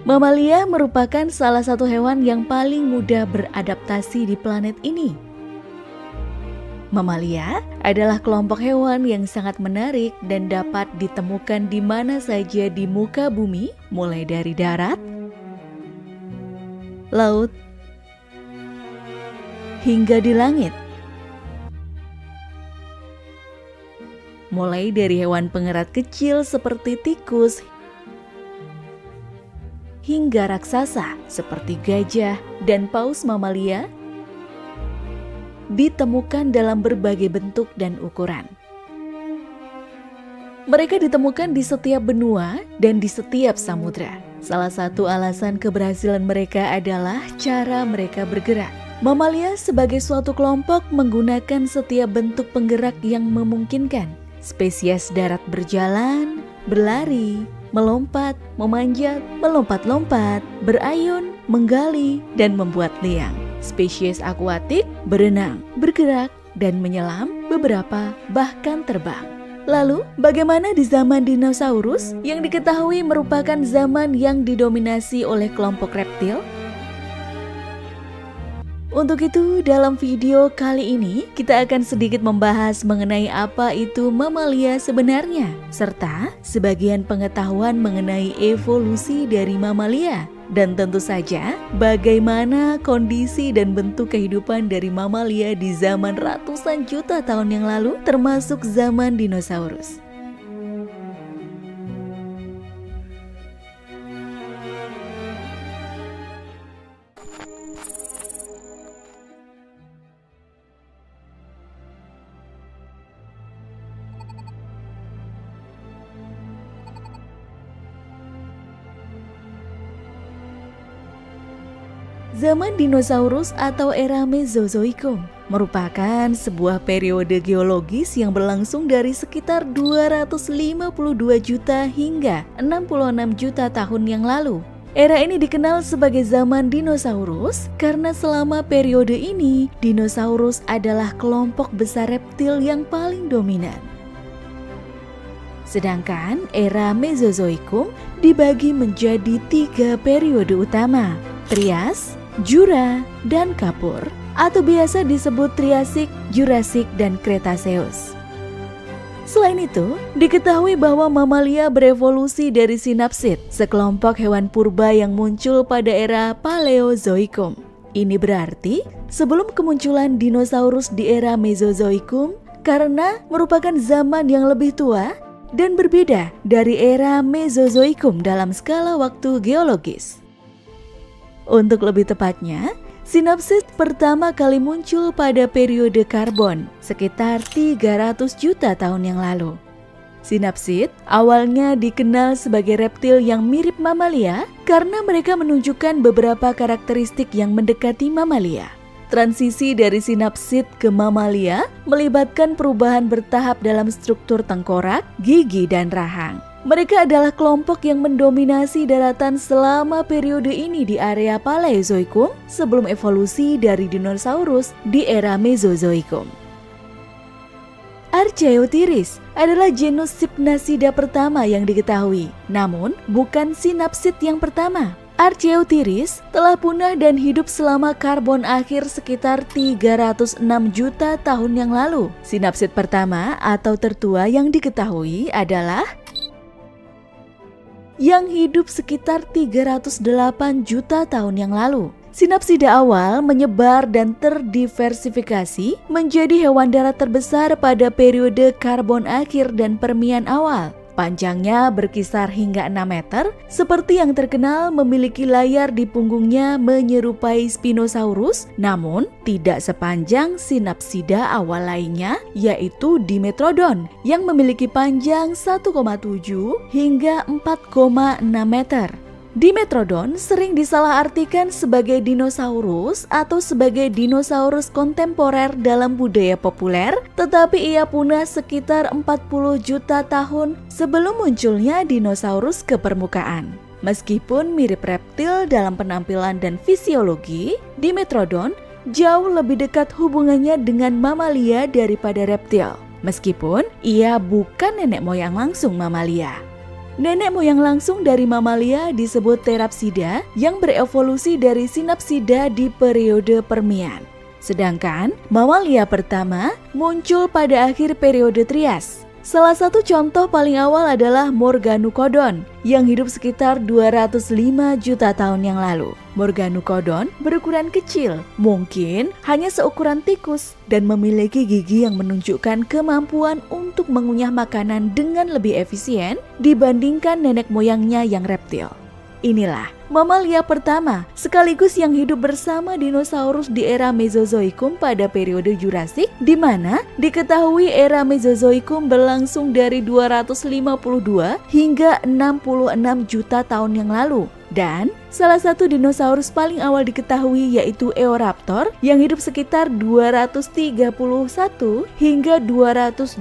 Mamalia merupakan salah satu hewan yang paling mudah beradaptasi di planet ini. Mamalia adalah kelompok hewan yang sangat menarik dan dapat ditemukan di mana saja di muka bumi, mulai dari darat, laut, hingga di langit. Mulai dari hewan pengerat kecil seperti tikus, hingga raksasa seperti gajah dan paus mamalia ditemukan dalam berbagai bentuk dan ukuran. Mereka ditemukan di setiap benua dan di setiap samudra. Salah satu alasan keberhasilan mereka adalah cara mereka bergerak. Mamalia sebagai suatu kelompok menggunakan setiap bentuk penggerak yang memungkinkan. Spesies darat berjalan, berlari, melompat, memanjat, melompat-lompat, berayun, menggali, dan membuat liang. Spesies akuatik berenang, bergerak, dan menyelam, beberapa bahkan terbang. Lalu, bagaimana di zaman dinosaurus yang diketahui merupakan zaman yang didominasi oleh kelompok reptil? Untuk itu, dalam video kali ini kita akan sedikit membahas mengenai apa itu mamalia sebenarnya, serta sebagian pengetahuan mengenai evolusi dari mamalia. Dan tentu saja, bagaimana kondisi dan bentuk kehidupan dari mamalia di zaman ratusan juta tahun yang lalu, termasuk zaman dinosaurus. Zaman dinosaurus atau era Mesozoikum merupakan sebuah periode geologis yang berlangsung dari sekitar 252 juta hingga 66 juta tahun yang lalu. Era ini dikenal sebagai zaman dinosaurus karena selama periode ini dinosaurus adalah kelompok besar reptil yang paling dominan. Sedangkan era Mesozoikum dibagi menjadi 3 periode utama: Trias, Jura, dan Kapur, atau biasa disebut Triasik, Jurassic, dan Cretaceous. Selain itu, diketahui bahwa mamalia berevolusi dari sinapsid, sekelompok hewan purba yang muncul pada era Paleozoikum. Ini berarti sebelum kemunculan dinosaurus di era Mesozoikum, karena merupakan zaman yang lebih tua dan berbeda dari era Mesozoikum dalam skala waktu geologis. Untuk lebih tepatnya, sinapsid pertama kali muncul pada periode Karbon, sekitar 300 juta tahun yang lalu. Sinapsid awalnya dikenal sebagai reptil yang mirip mamalia karena mereka menunjukkan beberapa karakteristik yang mendekati mamalia. Transisi dari sinapsid ke mamalia melibatkan perubahan bertahap dalam struktur tengkorak, gigi, dan rahang. Mereka adalah kelompok yang mendominasi daratan selama periode ini di area Paleozoikum sebelum evolusi dari dinosaurus di era Mesozoikum. Archaeopteryx adalah genus Hypnasidae pertama yang diketahui, namun bukan sinapsid yang pertama. Archaeopteryx telah punah dan hidup selama Karbon akhir sekitar 306 juta tahun yang lalu. Sinapsid pertama atau tertua yang diketahui adalah yang hidup sekitar 308 juta tahun yang lalu. Sinapsida awal menyebar dan terdiversifikasi menjadi hewan darat terbesar pada periode Karbon akhir dan Permian awal. Panjangnya berkisar hingga 6 meter, seperti yang terkenal memiliki layar di punggungnya menyerupai Spinosaurus, namun tidak sepanjang sinapsida awal lainnya, yaitu Dimetrodon, yang memiliki panjang 1,7 hingga 4,6 meter. Dimetrodon sering disalahartikan sebagai dinosaurus atau sebagai dinosaurus kontemporer dalam budaya populer, tetapi ia punah sekitar 40 juta tahun sebelum munculnya dinosaurus ke permukaan. Meskipun mirip reptil dalam penampilan dan fisiologi, Dimetrodon jauh lebih dekat hubungannya dengan mamalia daripada reptil, meskipun ia bukan nenek moyang langsung mamalia. Nenek moyang langsung dari mamalia disebut Therapsida yang berevolusi dari Synapsida di periode Permian. Sedangkan mamalia pertama muncul pada akhir periode Trias. Salah satu contoh paling awal adalah Morganocodon yang hidup sekitar 205 juta tahun yang lalu. Morganocodon berukuran kecil, mungkin hanya seukuran tikus, dan memiliki gigi yang menunjukkan kemampuan untuk mengunyah makanan dengan lebih efisien dibandingkan nenek moyangnya yang reptil. Inilah mamalia pertama sekaligus yang hidup bersama dinosaurus di era Mesozoikum pada periode Jurassik, di mana diketahui era Mesozoikum berlangsung dari 252 hingga 66 juta tahun yang lalu. Dan salah satu dinosaurus paling awal diketahui yaitu Eoraptor yang hidup sekitar 231 hingga 228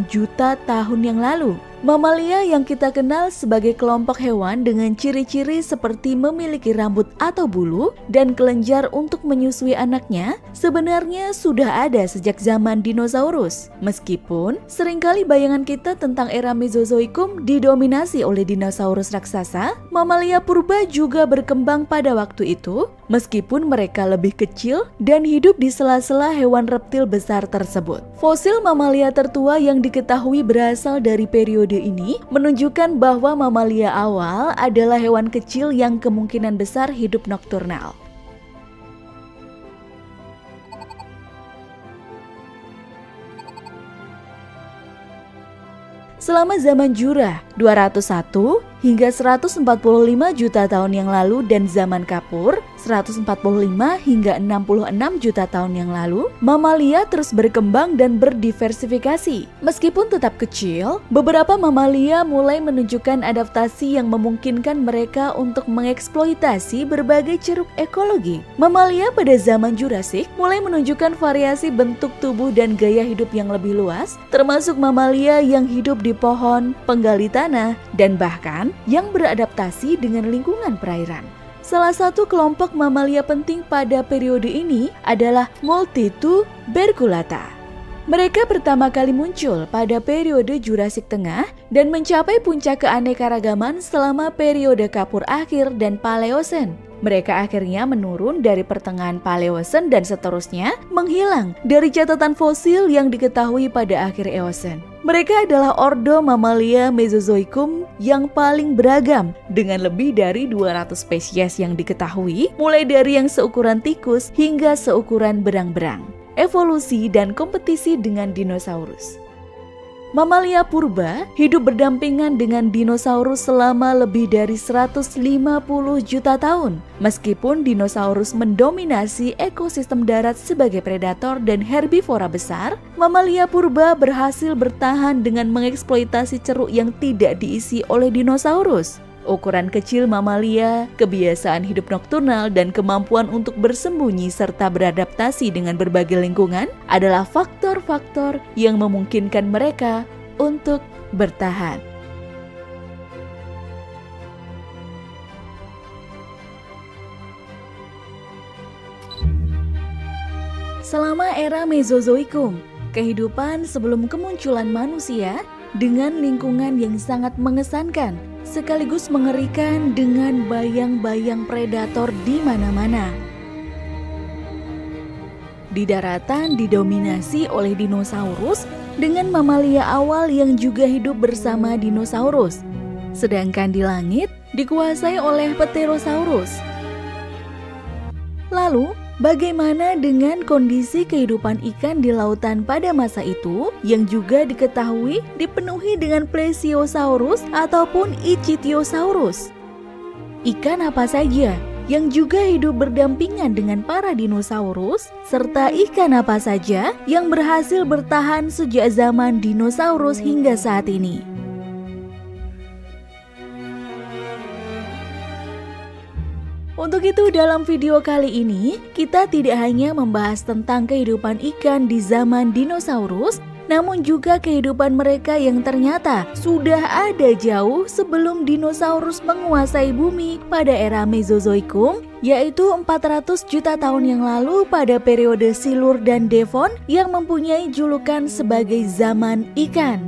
juta tahun yang lalu. Mamalia yang kita kenal sebagai kelompok hewan dengan ciri-ciri seperti memiliki rambut atau bulu dan kelenjar untuk menyusui anaknya sebenarnya sudah ada sejak zaman dinosaurus. Meskipun seringkali bayangan kita tentang era Mesozoikum didominasi oleh dinosaurus raksasa, mamalia purba juga berkembang pada waktu itu meskipun mereka lebih kecil dan hidup di sela-sela hewan reptil besar tersebut. Fosil mamalia tertua yang diketahui berasal dari periode ini menunjukkan bahwa mamalia awal adalah hewan kecil yang kemungkinan besar hidup nokturnal. Selama zaman Jura 201 hingga 145 juta tahun yang lalu dan zaman Kapur 145 hingga 66 juta tahun yang lalu, mamalia terus berkembang dan berdiversifikasi. Meskipun tetap kecil, beberapa mamalia mulai menunjukkan adaptasi yang memungkinkan mereka untuk mengeksploitasi berbagai ceruk ekologi. Mamalia pada zaman Jurassik mulai menunjukkan variasi bentuk tubuh dan gaya hidup yang lebih luas, termasuk mamalia yang hidup di pohon, penggali tanah, dan bahkan yang beradaptasi dengan lingkungan perairan. Salah satu kelompok mamalia penting pada periode ini adalah Multituberculata. Mereka pertama kali muncul pada periode Jurassik Tengah dan mencapai puncak keanekaragaman selama periode Kapur akhir dan Paleosen. Mereka akhirnya menurun dari pertengahan Paleosen dan seterusnya menghilang dari catatan fosil yang diketahui pada akhir Eosen. Mereka adalah ordo mamalia Mesozoikum yang paling beragam dengan lebih dari 200 spesies yang diketahui, mulai dari yang seukuran tikus hingga seukuran berang-berang. Evolusi dan kompetisi dengan dinosaurus. Mamalia purba hidup berdampingan dengan dinosaurus selama lebih dari 150 juta tahun. Meskipun dinosaurus mendominasi ekosistem darat sebagai predator dan herbivora besar, mamalia purba berhasil bertahan dengan mengeksploitasi ceruk yang tidak diisi oleh dinosaurus. Ukuran kecil mamalia, kebiasaan hidup nokturnal, dan kemampuan untuk bersembunyi serta beradaptasi dengan berbagai lingkungan adalah faktor-faktor yang memungkinkan mereka untuk bertahan. Selama era Mesozoikum, kehidupan sebelum kemunculan manusia dengan lingkungan yang sangat mengesankan, sekaligus mengerikan dengan bayang-bayang predator di mana-mana. Di daratan didominasi oleh dinosaurus dengan mamalia awal yang juga hidup bersama dinosaurus. Sedangkan di langit dikuasai oleh Pterosaurus. Lalu, bagaimana dengan kondisi kehidupan ikan di lautan pada masa itu yang juga diketahui dipenuhi dengan Plesiosaurus ataupun Ichthyosaurus? Ikan apa saja yang juga hidup berdampingan dengan para dinosaurus, serta ikan apa saja yang berhasil bertahan sejak zaman dinosaurus hingga saat ini? Untuk itu dalam video kali ini, kita tidak hanya membahas tentang kehidupan ikan di zaman dinosaurus, namun juga kehidupan mereka yang ternyata sudah ada jauh sebelum dinosaurus menguasai bumi pada era Mesozoikum, yaitu 400 juta tahun yang lalu pada periode Silur dan Devon yang mempunyai julukan sebagai zaman ikan.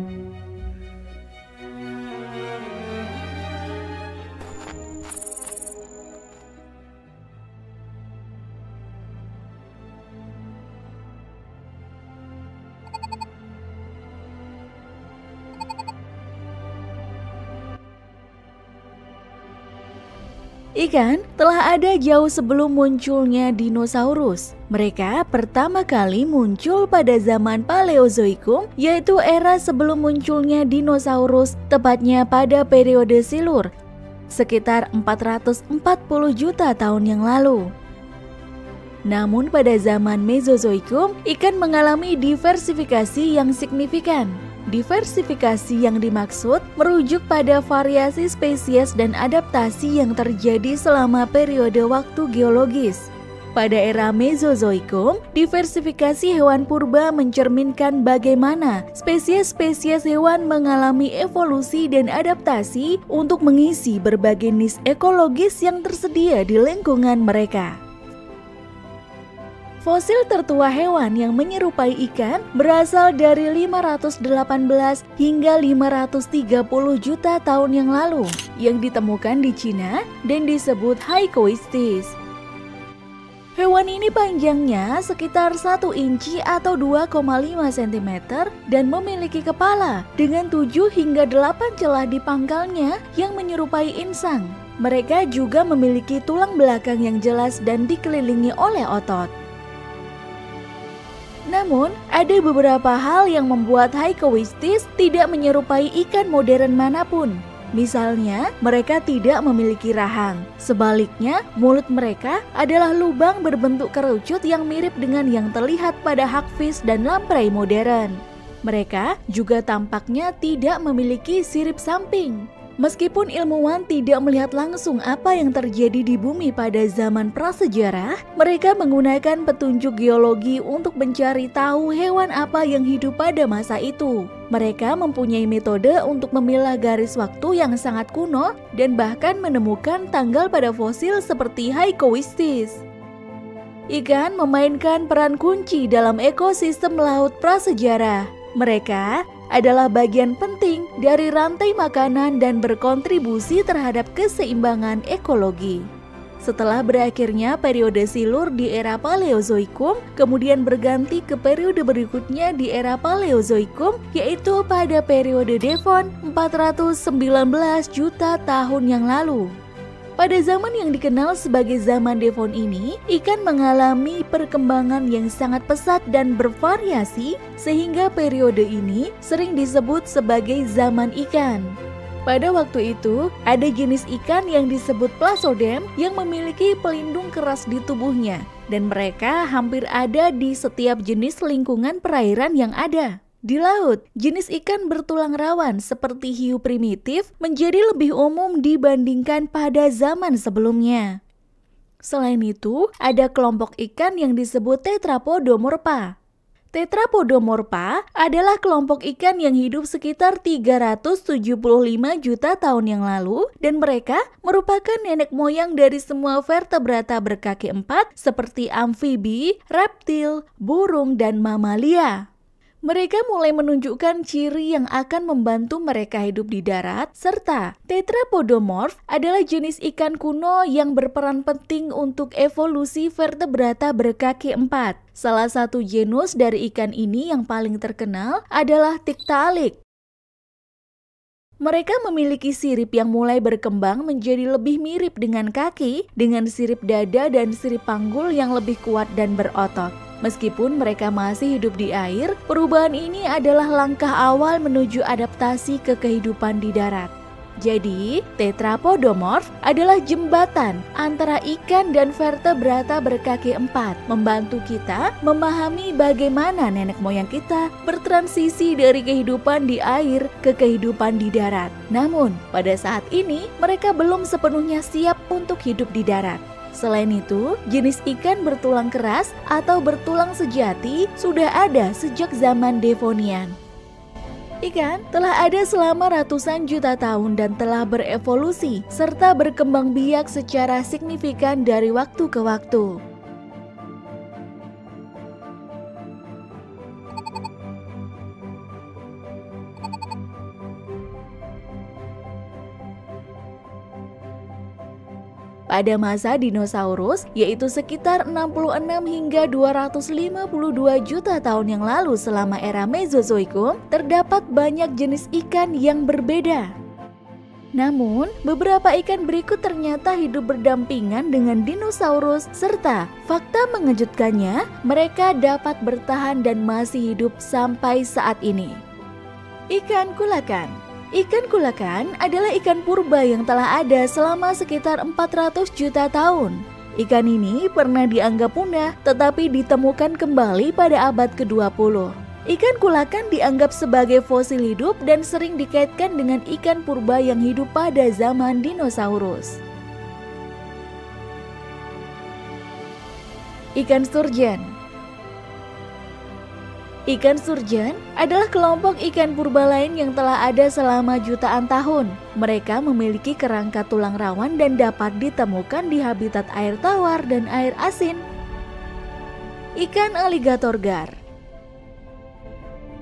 Ikan telah ada jauh sebelum munculnya dinosaurus. Mereka pertama kali muncul pada zaman Paleozoikum, yaitu era sebelum munculnya dinosaurus, tepatnya pada periode Silur, sekitar 440 juta tahun yang lalu. Namun pada zaman Mesozoikum, ikan mengalami diversifikasi yang signifikan. Diversifikasi yang dimaksud merujuk pada variasi spesies dan adaptasi yang terjadi selama periode waktu geologis. Pada era Mesozoikum, diversifikasi hewan purba mencerminkan bagaimana spesies-spesies hewan mengalami evolusi dan adaptasi untuk mengisi berbagai nis ekologis yang tersedia di lingkungan mereka. Fosil tertua hewan yang menyerupai ikan berasal dari 518 hingga 530 juta tahun yang lalu, yang ditemukan di Cina dan disebut Hycoistes. Hewan ini panjangnya sekitar 1 inci atau 2,5 cm dan memiliki kepala dengan 7 hingga 8 celah di pangkalnya yang menyerupai insang. Mereka juga memiliki tulang belakang yang jelas dan dikelilingi oleh otot. Namun, ada beberapa hal yang membuat Hycoistes tidak menyerupai ikan modern manapun. Misalnya, mereka tidak memiliki rahang. Sebaliknya, mulut mereka adalah lubang berbentuk kerucut yang mirip dengan yang terlihat pada hagfish dan lamprey modern. Mereka juga tampaknya tidak memiliki sirip samping. Meskipun ilmuwan tidak melihat langsung apa yang terjadi di bumi pada zaman prasejarah, mereka menggunakan petunjuk geologi untuk mencari tahu hewan apa yang hidup pada masa itu. Mereka mempunyai metode untuk memilah garis waktu yang sangat kuno dan bahkan menemukan tanggal pada fosil seperti Hycoistes. Ikan memainkan peran kunci dalam ekosistem laut prasejarah. Mereka adalah bagian penting dari rantai makanan dan berkontribusi terhadap keseimbangan ekologi. Setelah berakhirnya periode Silur di era Paleozoikum, kemudian berganti ke periode berikutnya di era Paleozoikum, yaitu pada periode Devon 419 juta tahun yang lalu. Pada zaman yang dikenal sebagai zaman Devon ini, ikan mengalami perkembangan yang sangat pesat dan bervariasi, sehingga periode ini sering disebut sebagai zaman ikan. Pada waktu itu, ada jenis ikan yang disebut Plasodem yang memiliki pelindung keras di tubuhnya, dan mereka hampir ada di setiap jenis lingkungan perairan yang ada. Di laut, jenis ikan bertulang rawan seperti hiu primitif menjadi lebih umum dibandingkan pada zaman sebelumnya. Selain itu, ada kelompok ikan yang disebut Tetrapodomorpha. Tetrapodomorpha adalah kelompok ikan yang hidup sekitar 375 juta tahun yang lalu dan mereka merupakan nenek moyang dari semua vertebrata berkaki 4 seperti amfibi, reptil, burung, dan mamalia. Mereka mulai menunjukkan ciri yang akan membantu mereka hidup di darat, serta Tetrapodomorph adalah jenis ikan kuno yang berperan penting untuk evolusi vertebrata berkaki 4. Salah satu genus dari ikan ini yang paling terkenal adalah Tiktaalik. Mereka memiliki sirip yang mulai berkembang menjadi lebih mirip dengan kaki, dengan sirip dada dan sirip panggul yang lebih kuat dan berotot. Meskipun mereka masih hidup di air, perubahan ini adalah langkah awal menuju adaptasi ke kehidupan di darat. Jadi, Tetrapodomorph adalah jembatan antara ikan dan vertebrata berkaki 4, membantu kita memahami bagaimana nenek moyang kita bertransisi dari kehidupan di air ke kehidupan di darat. Namun, pada saat ini mereka belum sepenuhnya siap untuk hidup di darat. Selain itu, jenis ikan bertulang keras atau bertulang sejati sudah ada sejak zaman Devonian. Ikan telah ada selama ratusan juta tahun dan telah berevolusi serta berkembang biak secara signifikan dari waktu ke waktu. Pada masa dinosaurus, yaitu sekitar 66 hingga 252 juta tahun yang lalu selama era Mesozoikum, terdapat banyak jenis ikan yang berbeda. Namun, beberapa ikan berikut ternyata hidup berdampingan dengan dinosaurus serta fakta mengejutkannya, mereka dapat bertahan dan masih hidup sampai saat ini. Ikan kulakan. Ikan kulakan adalah ikan purba yang telah ada selama sekitar 400 juta tahun. Ikan ini pernah dianggap punah tetapi ditemukan kembali pada abad ke-20. Ikan kulakan dianggap sebagai fosil hidup dan sering dikaitkan dengan ikan purba yang hidup pada zaman dinosaurus. Ikan sturgeon. Ikan sturgeon adalah kelompok ikan purba lain yang telah ada selama jutaan tahun. Mereka memiliki kerangka tulang rawan dan dapat ditemukan di habitat air tawar dan air asin. Ikan aligator gar.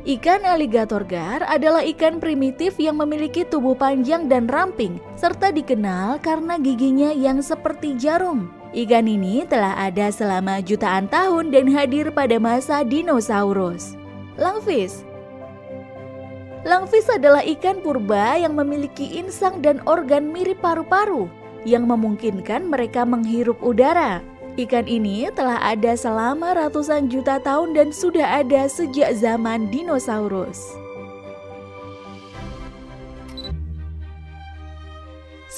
Ikan aligator gar adalah ikan primitif yang memiliki tubuh panjang dan ramping, serta dikenal karena giginya yang seperti jarum. Ikan ini telah ada selama jutaan tahun dan hadir pada masa dinosaurus. Lungfish. Lungfish adalah ikan purba yang memiliki insang dan organ mirip paru-paru, yang memungkinkan mereka menghirup udara. Ikan ini telah ada selama ratusan juta tahun dan sudah ada sejak zaman dinosaurus.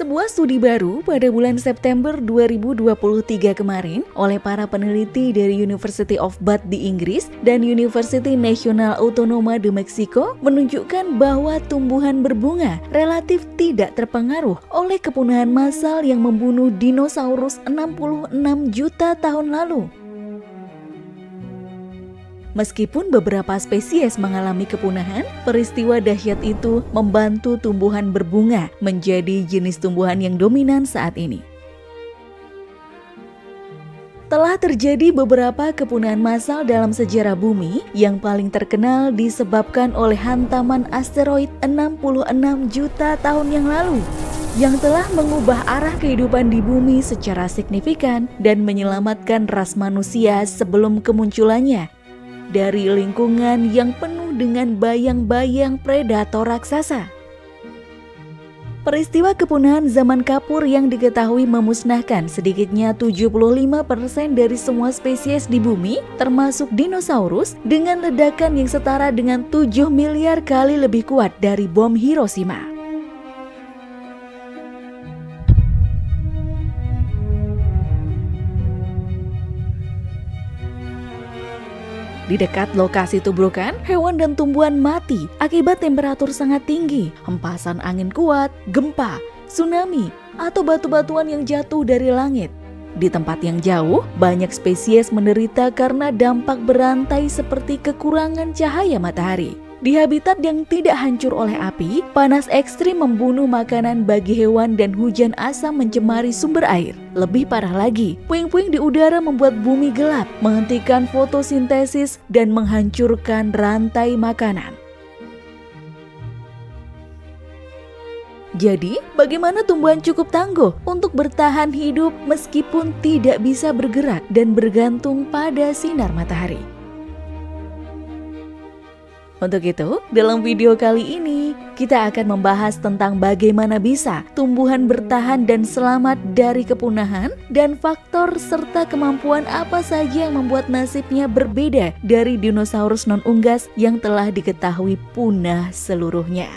Sebuah studi baru pada bulan September 2023 kemarin oleh para peneliti dari University of Bath di Inggris dan University Nacional Autónoma de Mexico menunjukkan bahwa tumbuhan berbunga relatif tidak terpengaruh oleh kepunahan massal yang membunuh dinosaurus 66 juta tahun lalu. Meskipun beberapa spesies mengalami kepunahan, peristiwa dahsyat itu membantu tumbuhan berbunga menjadi jenis tumbuhan yang dominan saat ini. Telah terjadi beberapa kepunahan massal dalam sejarah bumi yang paling terkenal disebabkan oleh hantaman asteroid 66 juta tahun yang lalu yang telah mengubah arah kehidupan di bumi secara signifikan dan menyelamatkan ras manusia sebelum kemunculannya dari lingkungan yang penuh dengan bayang-bayang predator raksasa. Peristiwa kepunahan zaman kapur yang diketahui memusnahkan sedikitnya 75% dari semua spesies di bumi, termasuk dinosaurus, dengan ledakan yang setara dengan 7 miliar kali lebih kuat dari bom Hiroshima. Di dekat lokasi tubrukan, hewan dan tumbuhan mati akibat temperatur sangat tinggi, hempasan angin kuat, gempa, tsunami, atau batu-batuan yang jatuh dari langit. Di tempat yang jauh, banyak spesies menderita karena dampak berantai seperti kekurangan cahaya matahari. Di habitat yang tidak hancur oleh api, panas ekstrim membunuh makanan bagi hewan dan hujan asam mencemari sumber air. Lebih parah lagi, puing-puing di udara membuat bumi gelap, menghentikan fotosintesis dan menghancurkan rantai makanan. Jadi, bagaimana tumbuhan cukup tangguh untuk bertahan hidup meskipun tidak bisa bergerak dan bergantung pada sinar matahari? Untuk itu, dalam video kali ini, kita akan membahas tentang bagaimana bisa tumbuhan bertahan dan selamat dari kepunahan dan faktor serta kemampuan apa saja yang membuat nasibnya berbeda dari dinosaurus non-unggas yang telah diketahui punah seluruhnya.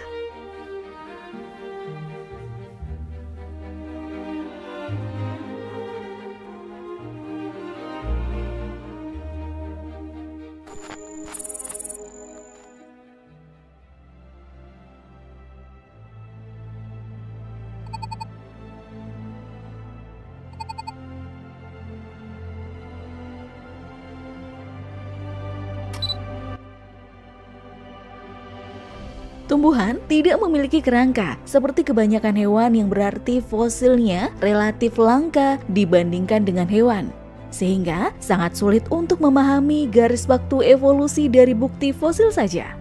Tumbuhan tidak memiliki kerangka seperti kebanyakan hewan yang berarti fosilnya relatif langka dibandingkan dengan hewan. Sehingga sangat sulit untuk memahami garis waktu evolusi dari bukti fosil saja.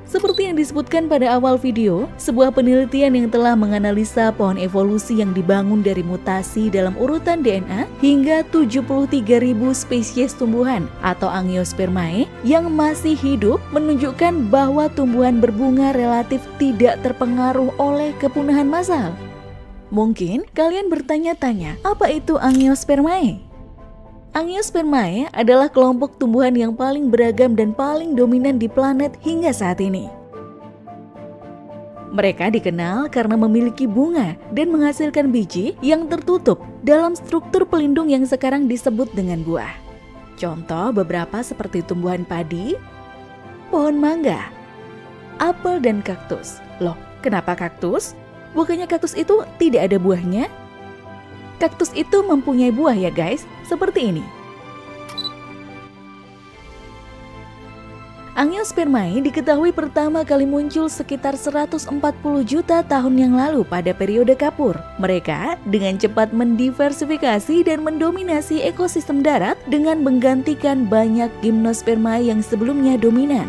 Seperti yang disebutkan pada awal video, sebuah penelitian yang telah menganalisa pohon evolusi yang dibangun dari mutasi dalam urutan DNA hingga 73.000 spesies tumbuhan atau Angiospermae yang masih hidup menunjukkan bahwa tumbuhan berbunga relatif tidak terpengaruh oleh kepunahan massal. Mungkin kalian bertanya-tanya, apa itu Angiospermae? Angiospermae adalah kelompok tumbuhan yang paling beragam dan paling dominan di planet hingga saat ini. Mereka dikenal karena memiliki bunga dan menghasilkan biji yang tertutup dalam struktur pelindung yang sekarang disebut dengan buah. Contoh beberapa seperti tumbuhan padi, pohon mangga, apel, dan kaktus. Loh, kenapa kaktus? Bukannya kaktus itu tidak ada buahnya? Kaktus itu mempunyai buah ya guys, seperti ini. Angiospermae diketahui pertama kali muncul sekitar 140 juta tahun yang lalu pada periode Kapur. Mereka dengan cepat mendiversifikasi dan mendominasi ekosistem darat dengan menggantikan banyak Gymnospermae yang sebelumnya dominan.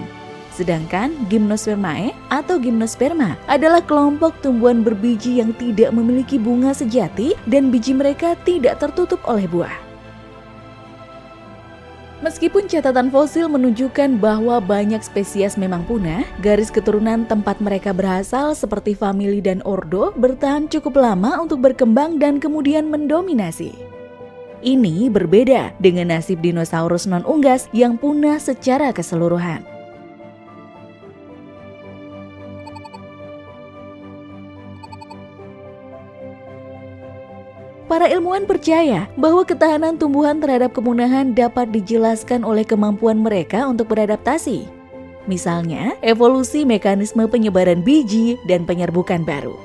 Sedangkan Gymnospermae atau Gymnosperma adalah kelompok tumbuhan berbiji yang tidak memiliki bunga sejati dan biji mereka tidak tertutup oleh buah. Meskipun catatan fosil menunjukkan bahwa banyak spesies memang punah, garis keturunan tempat mereka berasal seperti famili dan ordo bertahan cukup lama untuk berkembang dan kemudian mendominasi. Ini berbeda dengan nasib dinosaurus non-unggas yang punah secara keseluruhan. Para ilmuwan percaya bahwa ketahanan tumbuhan terhadap kepunahan dapat dijelaskan oleh kemampuan mereka untuk beradaptasi. Misalnya, evolusi mekanisme penyebaran biji dan penyerbukan baru.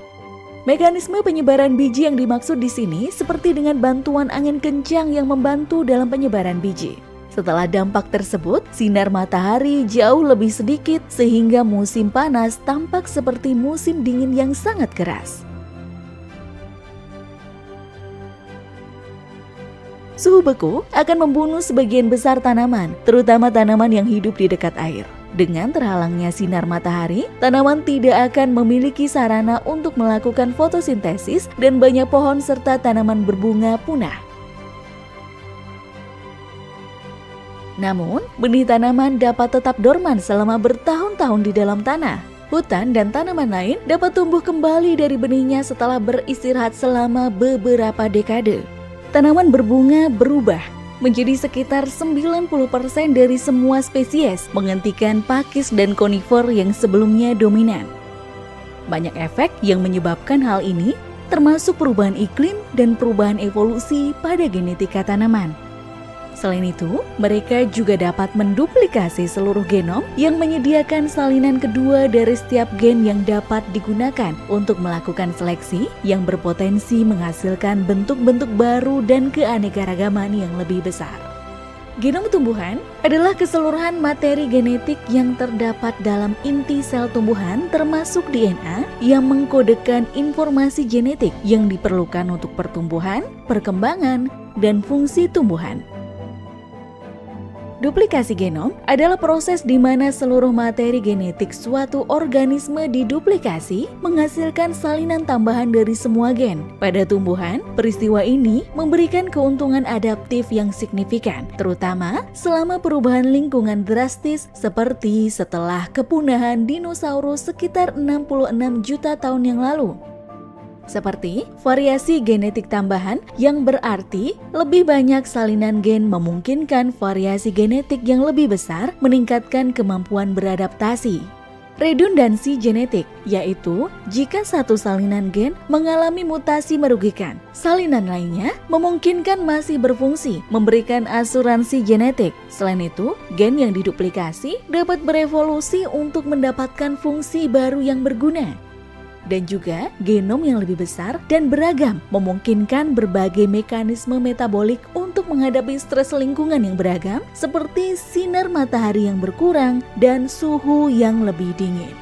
Mekanisme penyebaran biji yang dimaksud di sini seperti dengan bantuan angin kencang yang membantu dalam penyebaran biji. Setelah dampak tersebut, sinar matahari jauh lebih sedikit sehingga musim panas tampak seperti musim dingin yang sangat keras. Suhu beku akan membunuh sebagian besar tanaman, terutama tanaman yang hidup di dekat air. Dengan terhalangnya sinar matahari, tanaman tidak akan memiliki sarana untuk melakukan fotosintesis dan banyak pohon serta tanaman berbunga punah. Namun, benih tanaman dapat tetap dorman selama bertahun-tahun di dalam tanah. Hutan dan tanaman lain dapat tumbuh kembali dari benihnya setelah beristirahat selama beberapa dekade. Tanaman berbunga berubah menjadi sekitar 90% dari semua spesies, menghentikan pakis dan konifer yang sebelumnya dominan. Banyak efek yang menyebabkan hal ini, termasuk perubahan iklim dan perubahan evolusi pada genetika tanaman. Selain itu, mereka juga dapat menduplikasi seluruh genom yang menyediakan salinan kedua dari setiap gen yang dapat digunakan untuk melakukan seleksi yang berpotensi menghasilkan bentuk-bentuk baru dan keanekaragaman yang lebih besar. Genom tumbuhan adalah keseluruhan materi genetik yang terdapat dalam inti sel tumbuhan termasuk DNA yang mengkodekan informasi genetik yang diperlukan untuk pertumbuhan, perkembangan, dan fungsi tumbuhan. Duplikasi genom adalah proses di mana seluruh materi genetik suatu organisme diduplikasi menghasilkan salinan tambahan dari semua gen. Pada tumbuhan, peristiwa ini memberikan keuntungan adaptif yang signifikan, terutama selama perubahan lingkungan drastis seperti setelah kepunahan dinosaurus sekitar 66 juta tahun yang lalu. Seperti variasi genetik tambahan yang berarti lebih banyak salinan gen memungkinkan variasi genetik yang lebih besar meningkatkan kemampuan beradaptasi. Redundansi genetik, yaitu jika satu salinan gen mengalami mutasi merugikan, salinan lainnya memungkinkan masih berfungsi, memberikan asuransi genetik. Selain itu, gen yang diduplikasi dapat berevolusi untuk mendapatkan fungsi baru yang berguna. Dan juga genom yang lebih besar dan beragam memungkinkan berbagai mekanisme metabolik untuk menghadapi stres lingkungan yang beragam seperti sinar matahari yang berkurang dan suhu yang lebih dingin.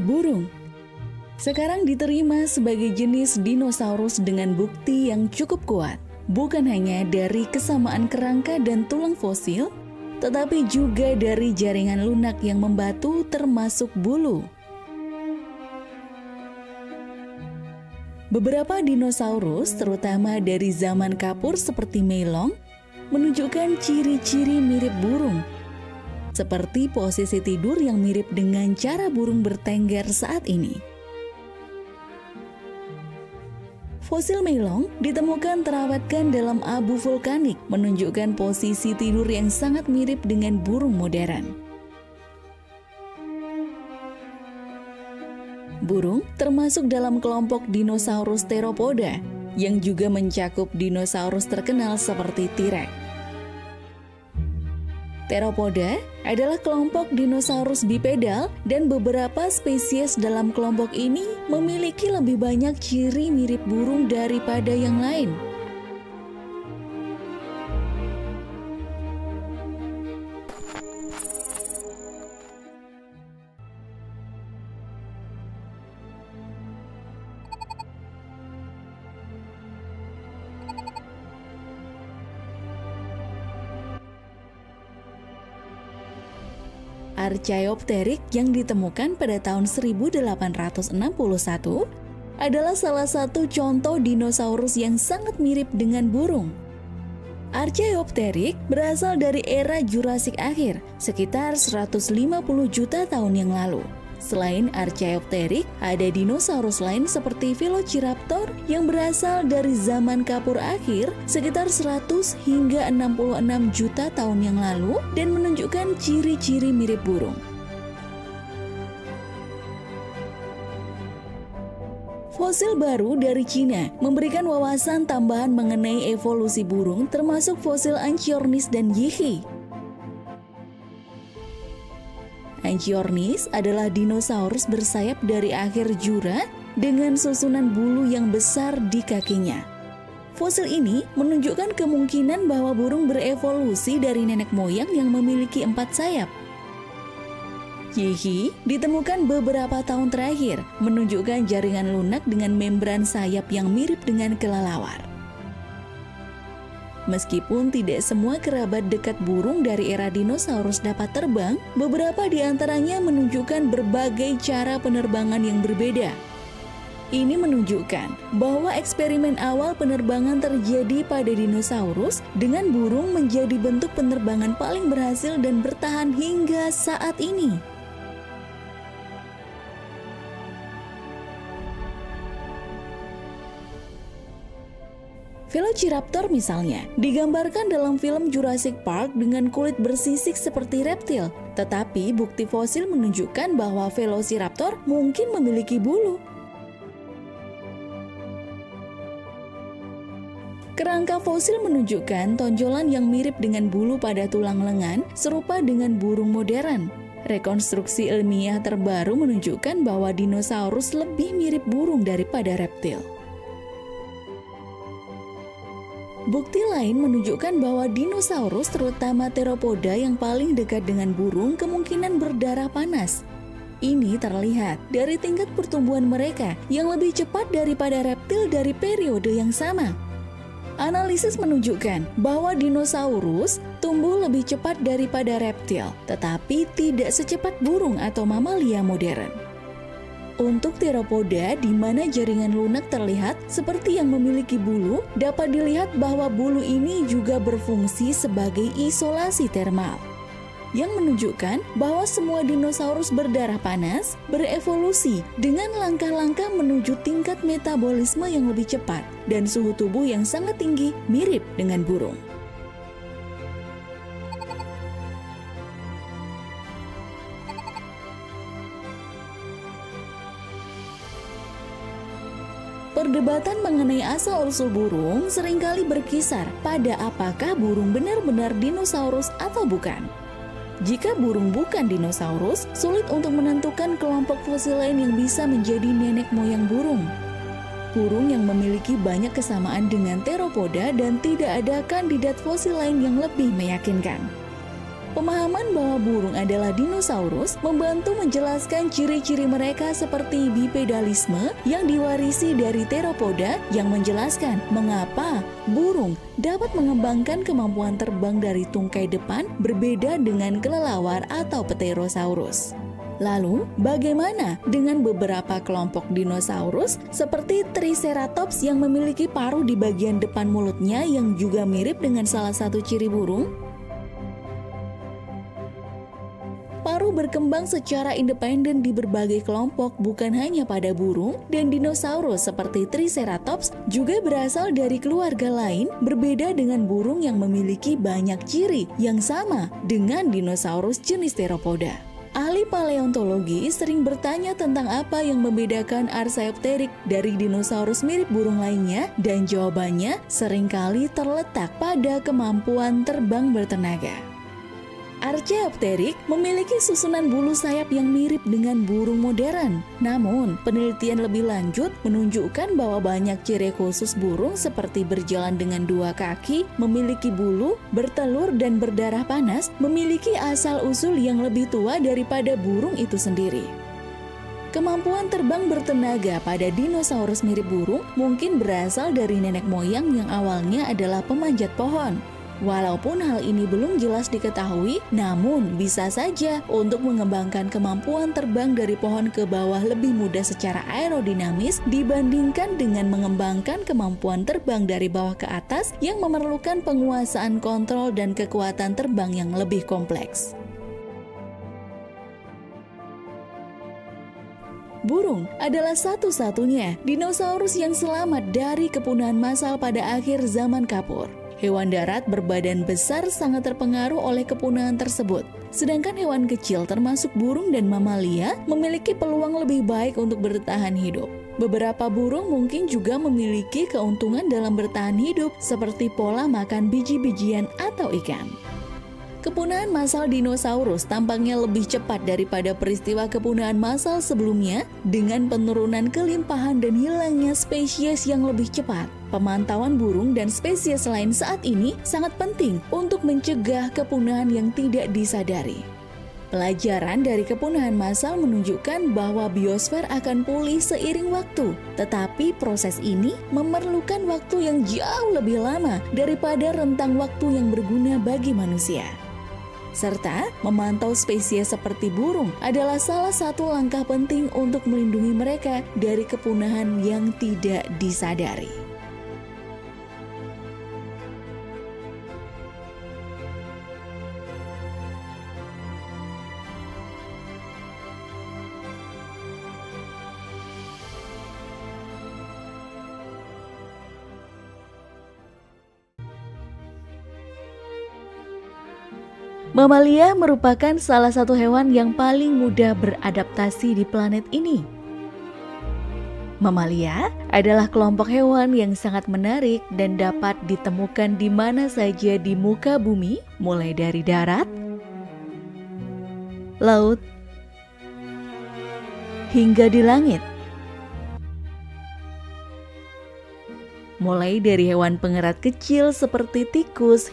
burung. Sekarang diterima sebagai jenis dinosaurus dengan bukti yang cukup kuat, bukan hanya dari kesamaan kerangka dan tulang fosil, tetapi juga dari jaringan lunak yang membatu termasuk bulu. Beberapa dinosaurus, terutama dari zaman kapur seperti Meilong, menunjukkan ciri-ciri mirip burung, seperti posisi tidur yang mirip dengan cara burung bertengger saat ini. Fosil Meilong ditemukan terawatkan dalam abu vulkanik, menunjukkan posisi tidur yang sangat mirip dengan burung modern. Burung termasuk dalam kelompok dinosaurus theropoda, yang juga mencakup dinosaurus terkenal seperti T-Rex. Theropoda adalah kelompok dinosaurus bipedal dan beberapa spesies dalam kelompok ini memiliki lebih banyak ciri mirip burung daripada yang lain. Archaeopteryx yang ditemukan pada tahun 1861 adalah salah satu contoh dinosaurus yang sangat mirip dengan burung. Archaeopteryx berasal dari era Jurassic akhir, sekitar 150 juta tahun yang lalu. Selain Archaeopteryx, ada dinosaurus lain seperti Velociraptor yang berasal dari zaman kapur akhir sekitar 100 hingga 66 juta tahun yang lalu dan menunjukkan ciri-ciri mirip burung. Fosil baru dari Cina memberikan wawasan tambahan mengenai evolusi burung, termasuk fosil Anchiornis dan Yihi. Anchiornis adalah dinosaurus bersayap dari akhir Jura dengan susunan bulu yang besar di kakinya. Fosil ini menunjukkan kemungkinan bahwa burung berevolusi dari nenek moyang yang memiliki 4 sayap. Yihi ditemukan beberapa tahun terakhir, menunjukkan jaringan lunak dengan membran sayap yang mirip dengan kelelawar. Meskipun tidak semua kerabat dekat burung dari era dinosaurus dapat terbang, beberapa di antaranya menunjukkan berbagai cara penerbangan yang berbeda. Ini menunjukkan bahwa eksperimen awal penerbangan terjadi pada dinosaurus dengan burung menjadi bentuk penerbangan paling berhasil dan bertahan hingga saat ini. Velociraptor misalnya, digambarkan dalam film Jurassic Park dengan kulit bersisik seperti reptil, tetapi bukti fosil menunjukkan bahwa Velociraptor mungkin memiliki bulu. Kerangka fosil menunjukkan tonjolan yang mirip dengan bulu pada tulang lengan, serupa dengan burung modern. Rekonstruksi ilmiah terbaru menunjukkan bahwa dinosaurus lebih mirip burung daripada reptil. Bukti lain menunjukkan bahwa dinosaurus, terutama theropoda yang paling dekat dengan burung, kemungkinan berdarah panas. Ini terlihat dari tingkat pertumbuhan mereka yang lebih cepat daripada reptil dari periode yang sama. Analisis menunjukkan bahwa dinosaurus tumbuh lebih cepat daripada reptil, tetapi tidak secepat burung atau mamalia modern. Untuk theropoda, di mana jaringan lunak terlihat seperti yang memiliki bulu, dapat dilihat bahwa bulu ini juga berfungsi sebagai isolasi termal, yang menunjukkan bahwa semua dinosaurus berdarah panas berevolusi dengan langkah-langkah menuju tingkat metabolisme yang lebih cepat dan suhu tubuh yang sangat tinggi, mirip dengan burung. Perdebatan mengenai asal-usul burung seringkali berkisar pada apakah burung benar-benar dinosaurus atau bukan. Jika burung bukan dinosaurus, sulit untuk menentukan kelompok fosil lain yang bisa menjadi nenek moyang burung. Burung yang memiliki banyak kesamaan dengan theropoda dan tidak ada kandidat fosil lain yang lebih meyakinkan. Pemahaman bahwa burung adalah dinosaurus membantu menjelaskan ciri-ciri mereka seperti bipedalisme yang diwarisi dari teropoda, yang menjelaskan mengapa burung dapat mengembangkan kemampuan terbang dari tungkai depan berbeda dengan kelelawar atau pterosaurus. Lalu, bagaimana dengan beberapa kelompok dinosaurus seperti Triceratops yang memiliki paruh di bagian depan mulutnya yang juga mirip dengan salah satu ciri burung? Paruh berkembang secara independen di berbagai kelompok, bukan hanya pada burung, dan dinosaurus seperti Triceratops juga berasal dari keluarga lain berbeda dengan burung yang memiliki banyak ciri yang sama dengan dinosaurus jenis teropoda. Ahli paleontologi sering bertanya tentang apa yang membedakan Archaeopteryx dari dinosaurus mirip burung lainnya, dan jawabannya seringkali terletak pada kemampuan terbang bertenaga. Archaeopteryx memiliki susunan bulu sayap yang mirip dengan burung modern. Namun, penelitian lebih lanjut menunjukkan bahwa banyak ciri khusus burung seperti berjalan dengan dua kaki, memiliki bulu, bertelur, dan berdarah panas memiliki asal-usul yang lebih tua daripada burung itu sendiri. Kemampuan terbang bertenaga pada dinosaurus mirip burung mungkin berasal dari nenek moyang yang awalnya adalah pemanjat pohon. Walaupun hal ini belum jelas diketahui, namun bisa saja untuk mengembangkan kemampuan terbang dari pohon ke bawah lebih mudah secara aerodinamis dibandingkan dengan mengembangkan kemampuan terbang dari bawah ke atas yang memerlukan penguasaan kontrol dan kekuatan terbang yang lebih kompleks. Burung adalah satu-satunya dinosaurus yang selamat dari kepunahan massal pada akhir zaman kapur. Hewan darat berbadan besar sangat terpengaruh oleh kepunahan tersebut. Sedangkan hewan kecil termasuk burung dan mamalia memiliki peluang lebih baik untuk bertahan hidup. Beberapa burung mungkin juga memiliki keuntungan dalam bertahan hidup seperti pola makan biji-bijian atau ikan. Kepunahan massal dinosaurus tampaknya lebih cepat daripada peristiwa kepunahan massal sebelumnya dengan penurunan kelimpahan dan hilangnya spesies yang lebih cepat. Pemantauan burung dan spesies lain saat ini sangat penting untuk mencegah kepunahan yang tidak disadari. Pelajaran dari kepunahan massal menunjukkan bahwa biosfer akan pulih seiring waktu, tetapi proses ini memerlukan waktu yang jauh lebih lama daripada rentang waktu yang berguna bagi manusia. Serta memantau spesies seperti burung adalah salah satu langkah penting untuk melindungi mereka dari kepunahan yang tidak disadari. Mamalia merupakan salah satu hewan yang paling mudah beradaptasi di planet ini. Mamalia adalah kelompok hewan yang sangat menarik dan dapat ditemukan di mana saja di muka bumi, mulai dari darat, laut, hingga di langit. Mulai dari hewan pengerat kecil seperti tikus,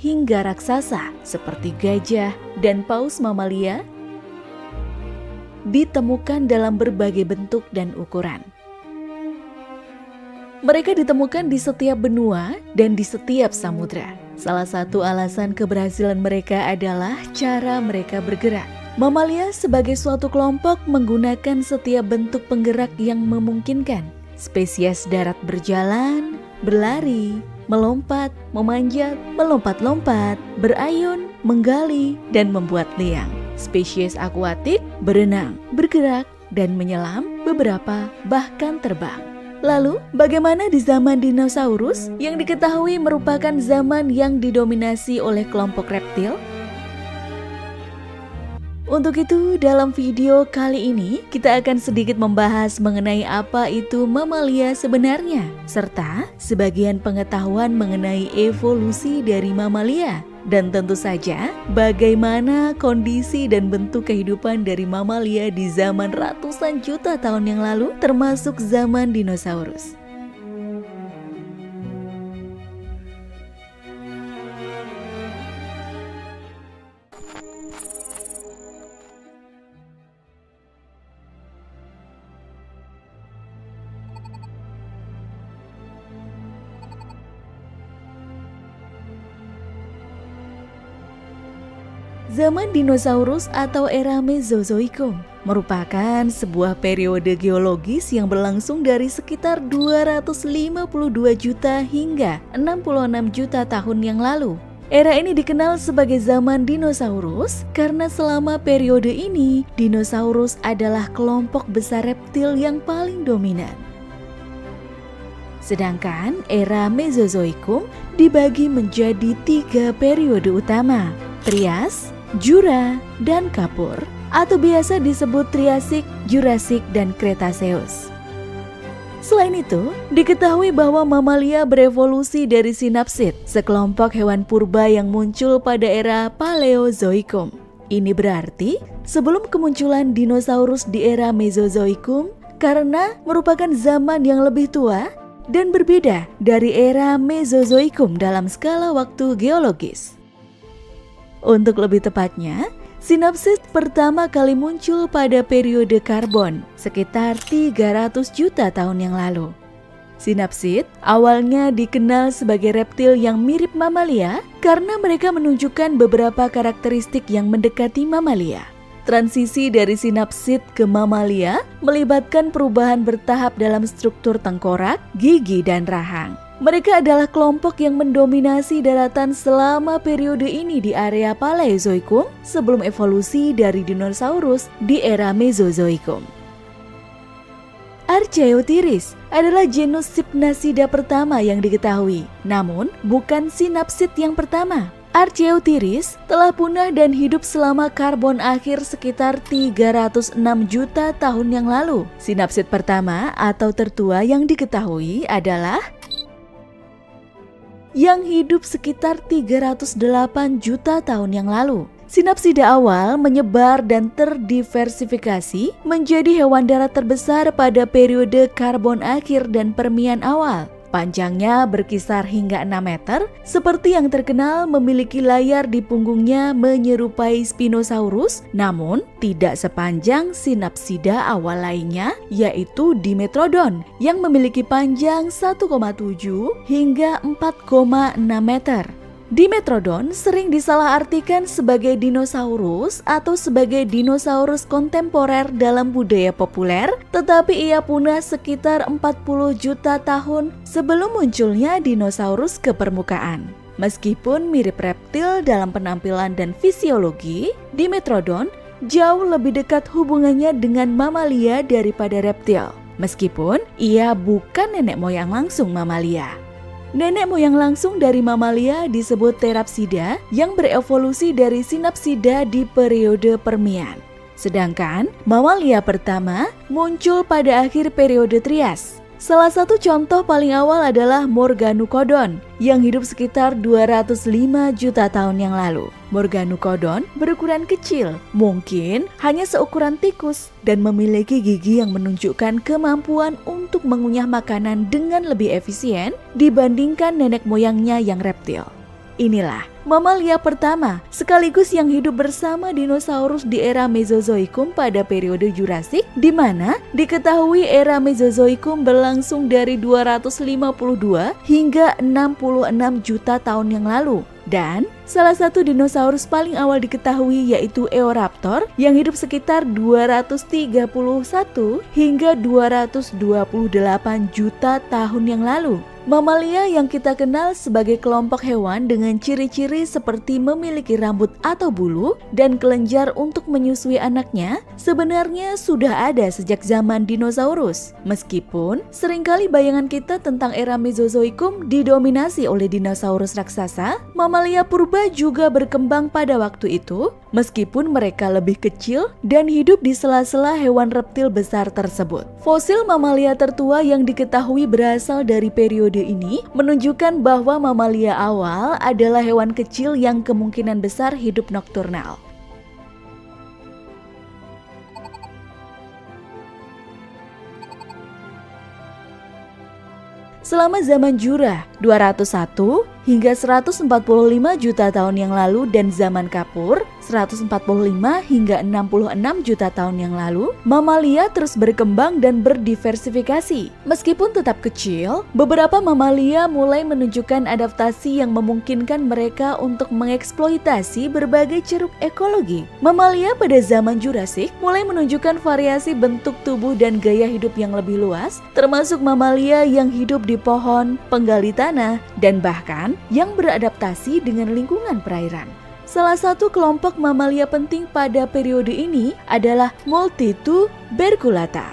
hingga raksasa seperti gajah dan paus mamalia ditemukan dalam berbagai bentuk dan ukuran. Mereka ditemukan di setiap benua dan di setiap samudra. Salah satu alasan keberhasilan mereka adalah cara mereka bergerak. Mamalia sebagai suatu kelompok menggunakan setiap bentuk penggerak yang memungkinkan. Spesies darat berjalan, berlari, melompat, memanjat, melompat-lompat, berayun, menggali, dan membuat liang. Spesies akuatik berenang, bergerak, dan menyelam, beberapa bahkan terbang. Lalu, bagaimana di zaman dinosaurus yang diketahui merupakan zaman yang didominasi oleh kelompok reptil? Untuk itu, dalam video kali ini kita akan sedikit membahas mengenai apa itu mamalia sebenarnya, serta sebagian pengetahuan mengenai evolusi dari mamalia, dan tentu saja bagaimana kondisi dan bentuk kehidupan dari mamalia di zaman ratusan juta tahun yang lalu, termasuk zaman dinosaurus. Zaman dinosaurus atau era Mesozoikum merupakan sebuah periode geologis yang berlangsung dari sekitar 252 juta hingga 66 juta tahun yang lalu. Era ini dikenal sebagai zaman dinosaurus karena selama periode ini dinosaurus adalah kelompok besar reptil yang paling dominan. Sedangkan era Mesozoikum dibagi menjadi 3 periode utama, Trias, Jura, dan Kapur, atau biasa disebut Triasik, Jurasik, dan Cretaceous. Selain itu, diketahui bahwa mamalia berevolusi dari sinapsid, sekelompok hewan purba yang muncul pada era Paleozoikum. Ini berarti sebelum kemunculan dinosaurus di era Mesozoikum karena merupakan zaman yang lebih tua dan berbeda dari era Mesozoikum dalam skala waktu geologis. Untuk lebih tepatnya, sinapsid pertama kali muncul pada periode Karbon, sekitar 300 juta tahun yang lalu. Sinapsid awalnya dikenal sebagai reptil yang mirip mamalia karena mereka menunjukkan beberapa karakteristik yang mendekati mamalia. Transisi dari sinapsid ke mamalia melibatkan perubahan bertahap dalam struktur tengkorak, gigi, dan rahang. Mereka adalah kelompok yang mendominasi daratan selama periode ini di area Paleozoikum sebelum evolusi dari dinosaurus di era Mesozoikum. Archaeopteryx adalah genus Hypnasidae pertama yang diketahui, namun bukan sinapsid yang pertama. Archaeopteryx telah punah dan hidup selama Karbon akhir sekitar 306 juta tahun yang lalu. Sinapsid pertama atau tertua yang diketahui adalah yang hidup sekitar 308 juta tahun yang lalu. Sinapsida awal menyebar dan terdiversifikasi menjadi hewan darat terbesar pada periode Karbon akhir dan Permian awal. Panjangnya berkisar hingga 6 meter, seperti yang terkenal memiliki layar di punggungnya menyerupai Spinosaurus, namun tidak sepanjang sinapsida awal lainnya, yaitu Dimetrodon, yang memiliki panjang 1,7 hingga 4,6 meter. Dimetrodon sering disalahartikan sebagai dinosaurus atau sebagai dinosaurus kontemporer dalam budaya populer, tetapi ia punah sekitar 40 juta tahun sebelum munculnya dinosaurus ke permukaan. Meskipun mirip reptil dalam penampilan dan fisiologi, Dimetrodon jauh lebih dekat hubungannya dengan mamalia daripada reptil. Meskipun ia bukan nenek moyang langsung mamalia. Nenek moyang langsung dari mamalia disebut Therapsida yang berevolusi dari Synapsida di periode Permian. Sedangkan mamalia pertama muncul pada akhir periode Trias. Salah satu contoh paling awal adalah Morganocodon yang hidup sekitar 205 juta tahun yang lalu. Morganocodon berukuran kecil, mungkin hanya seukuran tikus, dan memiliki gigi yang menunjukkan kemampuan untuk mengunyah makanan dengan lebih efisien dibandingkan nenek moyangnya yang reptil. Inilah mamalia pertama sekaligus yang hidup bersama dinosaurus di era Mesozoikum pada periode Jurasik, di mana diketahui era Mesozoikum berlangsung dari 252 hingga 66 juta tahun yang lalu. Dan salah satu dinosaurus paling awal diketahui yaitu Eoraptor yang hidup sekitar 231 hingga 228 juta tahun yang lalu. Mamalia yang kita kenal sebagai kelompok hewan dengan ciri-ciri seperti memiliki rambut atau bulu dan kelenjar untuk menyusui anaknya sebenarnya sudah ada sejak zaman dinosaurus. Meskipun seringkali bayangan kita tentang era Mesozoikum didominasi oleh dinosaurus raksasa, mamalia purba juga berkembang pada waktu itu meskipun mereka lebih kecil dan hidup di sela-sela hewan reptil besar tersebut. Fosil mamalia tertua yang diketahui berasal dari periode ini menunjukkan bahwa mamalia awal adalah hewan kecil yang kemungkinan besar hidup nokturnal. Selama zaman Jura 201 hingga 145 juta tahun yang lalu dan zaman kapur 145 hingga 66 juta tahun yang lalu, mamalia terus berkembang dan berdiversifikasi. Meskipun tetap kecil, beberapa mamalia mulai menunjukkan adaptasi yang memungkinkan mereka untuk mengeksploitasi berbagai ceruk ekologi. Mamalia pada zaman Jurasik mulai menunjukkan variasi bentuk tubuh dan gaya hidup yang lebih luas, termasuk mamalia yang hidup di pohon, penggali tanah, dan bahkan yang beradaptasi dengan lingkungan perairan. Salah satu kelompok mamalia penting pada periode ini adalah Multituberculata.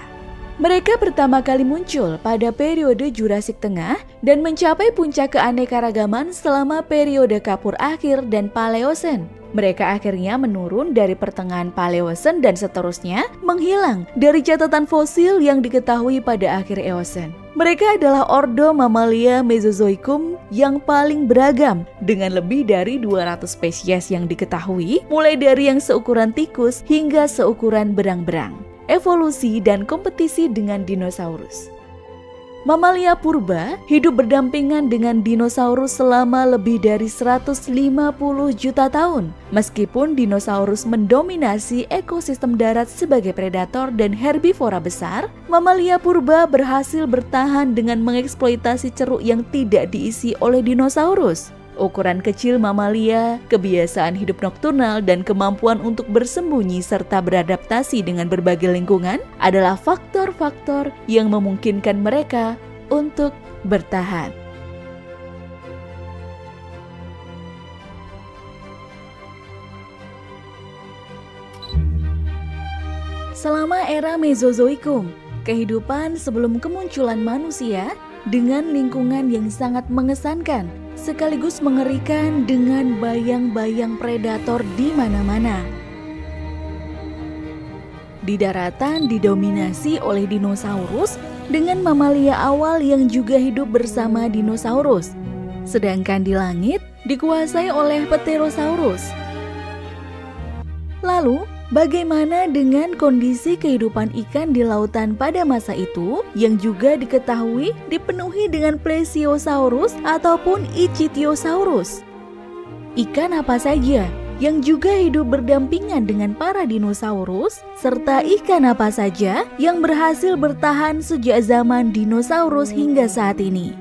Mereka pertama kali muncul pada periode Jurasik Tengah dan mencapai puncak keanekaragaman selama periode Kapur akhir dan Paleosen. Mereka akhirnya menurun dari pertengahan Paleosen dan seterusnya menghilang dari catatan fosil yang diketahui pada akhir Eosen. Mereka adalah ordo mamalia Mesozoikum yang paling beragam dengan lebih dari 200 spesies yang diketahui, mulai dari yang seukuran tikus hingga seukuran berang-berang. Evolusi dan kompetisi dengan dinosaurus. Mamalia purba hidup berdampingan dengan dinosaurus selama lebih dari 150 juta tahun. Meskipun dinosaurus mendominasi ekosistem darat sebagai predator dan herbivora besar, mamalia purba berhasil bertahan dengan mengeksploitasi ceruk yang tidak diisi oleh dinosaurus. Ukuran kecil mamalia, kebiasaan hidup nokturnal, dan kemampuan untuk bersembunyi serta beradaptasi dengan berbagai lingkungan adalah faktor-faktor yang memungkinkan mereka untuk bertahan. Selama era Mesozoikum, kehidupan sebelum kemunculan manusia dengan lingkungan yang sangat mengesankan, sekaligus mengerikan dengan bayang-bayang predator di mana-mana. Di daratan didominasi oleh dinosaurus dengan mamalia awal yang juga hidup bersama dinosaurus. Sedangkan di langit dikuasai oleh Pterosaurus. Lalu, bagaimana dengan kondisi kehidupan ikan di lautan pada masa itu yang juga diketahui dipenuhi dengan Plesiosaurus ataupun Ichthyosaurus? Ikan apa saja yang juga hidup berdampingan dengan para dinosaurus, serta ikan apa saja yang berhasil bertahan sejak zaman dinosaurus hingga saat ini?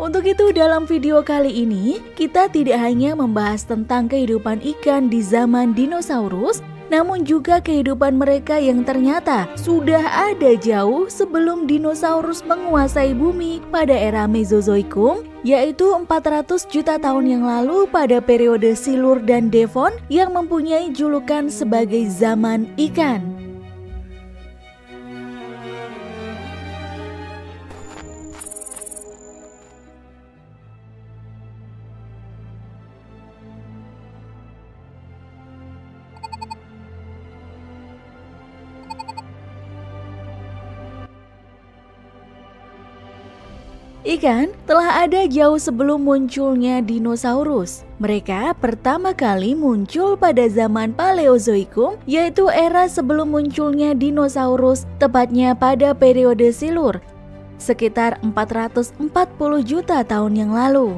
Untuk itu dalam video kali ini, kita tidak hanya membahas tentang kehidupan ikan di zaman dinosaurus, namun juga kehidupan mereka yang ternyata sudah ada jauh sebelum dinosaurus menguasai bumi pada era Mesozoikum, yaitu 400 juta tahun yang lalu pada periode Silur dan Devon yang mempunyai julukan sebagai zaman ikan. Ikan telah ada jauh sebelum munculnya dinosaurus. Mereka pertama kali muncul pada zaman Paleozoikum, yaitu era sebelum munculnya dinosaurus, tepatnya pada periode Silur, sekitar 440 juta tahun yang lalu.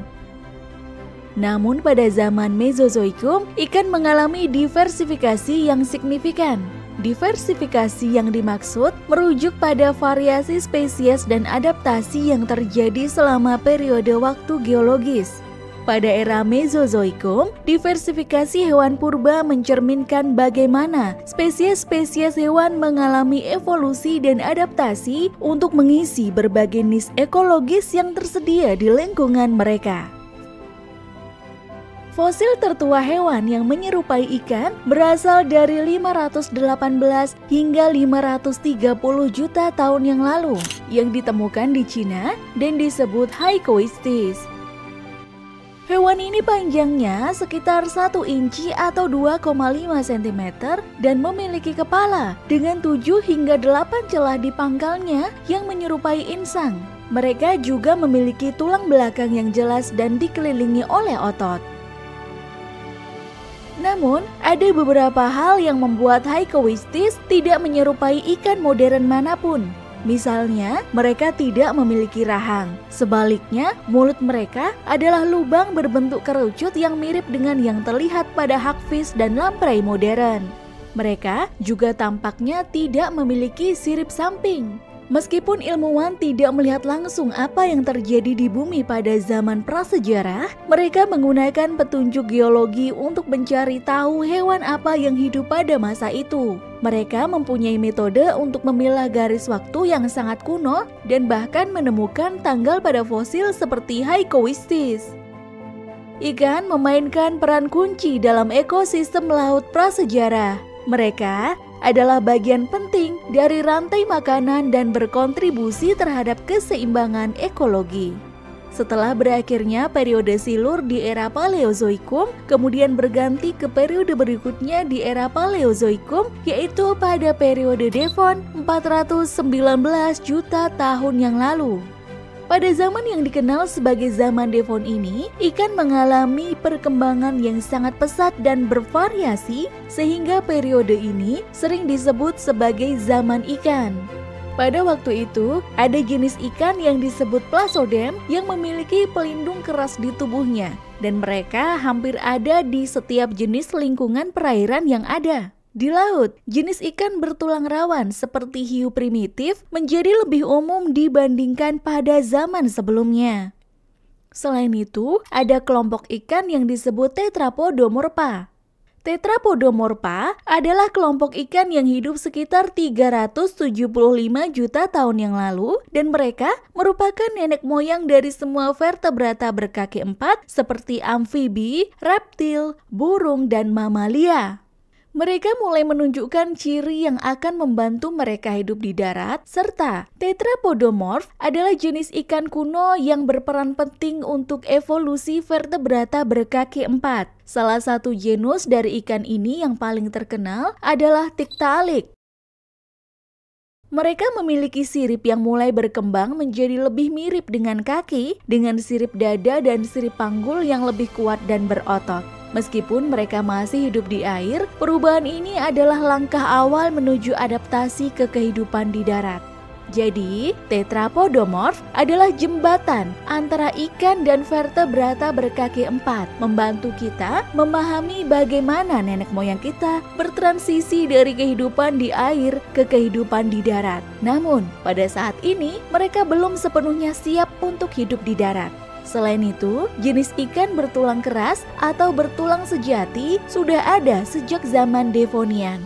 Namun pada zaman Mesozoikum, ikan mengalami diversifikasi yang signifikan. Diversifikasi yang dimaksud merujuk pada variasi spesies dan adaptasi yang terjadi selama periode waktu geologis. Pada era Mesozoikum, diversifikasi hewan purba mencerminkan bagaimana spesies-spesies hewan mengalami evolusi dan adaptasi untuk mengisi berbagai nis ekologis yang tersedia di lingkungan mereka. Fosil tertua hewan yang menyerupai ikan berasal dari 518 hingga 530 juta tahun yang lalu, yang ditemukan di Cina dan disebut Hycoistes. Hewan ini panjangnya sekitar 1 inci atau 2,5 cm dan memiliki kepala dengan 7 hingga 8 celah di pangkalnya yang menyerupai insang. Mereka juga memiliki tulang belakang yang jelas dan dikelilingi oleh otot. Namun, ada beberapa hal yang membuat Hycoistes tidak menyerupai ikan modern manapun. Misalnya, mereka tidak memiliki rahang. Sebaliknya, mulut mereka adalah lubang berbentuk kerucut yang mirip dengan yang terlihat pada hagfish dan lamprey modern. Mereka juga tampaknya tidak memiliki sirip samping. Meskipun ilmuwan tidak melihat langsung apa yang terjadi di bumi pada zaman prasejarah, mereka menggunakan petunjuk geologi untuk mencari tahu hewan apa yang hidup pada masa itu. Mereka mempunyai metode untuk memilah garis waktu yang sangat kuno dan bahkan menemukan tanggal pada fosil seperti Hycoistis. Ikan memainkan peran kunci dalam ekosistem laut prasejarah. Mereka adalah bagian penting dari rantai makanan dan berkontribusi terhadap keseimbangan ekologi. Setelah berakhirnya periode silur di era Paleozoikum, kemudian berganti ke periode berikutnya di era Paleozoikum, yaitu pada periode Devon 419 juta tahun yang lalu. Pada zaman yang dikenal sebagai zaman Devon ini, ikan mengalami perkembangan yang sangat pesat dan bervariasi, sehingga periode ini sering disebut sebagai zaman ikan. Pada waktu itu, ada jenis ikan yang disebut Plasodem yang memiliki pelindung keras di tubuhnya, dan mereka hampir ada di setiap jenis lingkungan perairan yang ada. Di laut, jenis ikan bertulang rawan seperti hiu primitif menjadi lebih umum dibandingkan pada zaman sebelumnya. Selain itu, ada kelompok ikan yang disebut Tetrapodomorpha. Tetrapodomorpha adalah kelompok ikan yang hidup sekitar 375 juta tahun yang lalu, dan mereka merupakan nenek moyang dari semua vertebrata berkaki 4 seperti amfibi, reptil, burung, dan mamalia. Mereka mulai menunjukkan ciri yang akan membantu mereka hidup di darat, serta Tetrapodomorph adalah jenis ikan kuno yang berperan penting untuk evolusi vertebrata berkaki 4. Salah satu genus dari ikan ini yang paling terkenal adalah Tiktaalik. Mereka memiliki sirip yang mulai berkembang menjadi lebih mirip dengan kaki, dengan sirip dada dan sirip panggul yang lebih kuat dan berotot. Meskipun mereka masih hidup di air, perubahan ini adalah langkah awal menuju adaptasi ke kehidupan di darat. Jadi, Tetrapodomorph adalah jembatan antara ikan dan vertebrata berkaki 4, membantu kita memahami bagaimana nenek moyang kita bertransisi dari kehidupan di air ke kehidupan di darat. Namun, pada saat ini mereka belum sepenuhnya siap untuk hidup di darat. Selain itu, jenis ikan bertulang keras atau bertulang sejati sudah ada sejak zaman Devonian.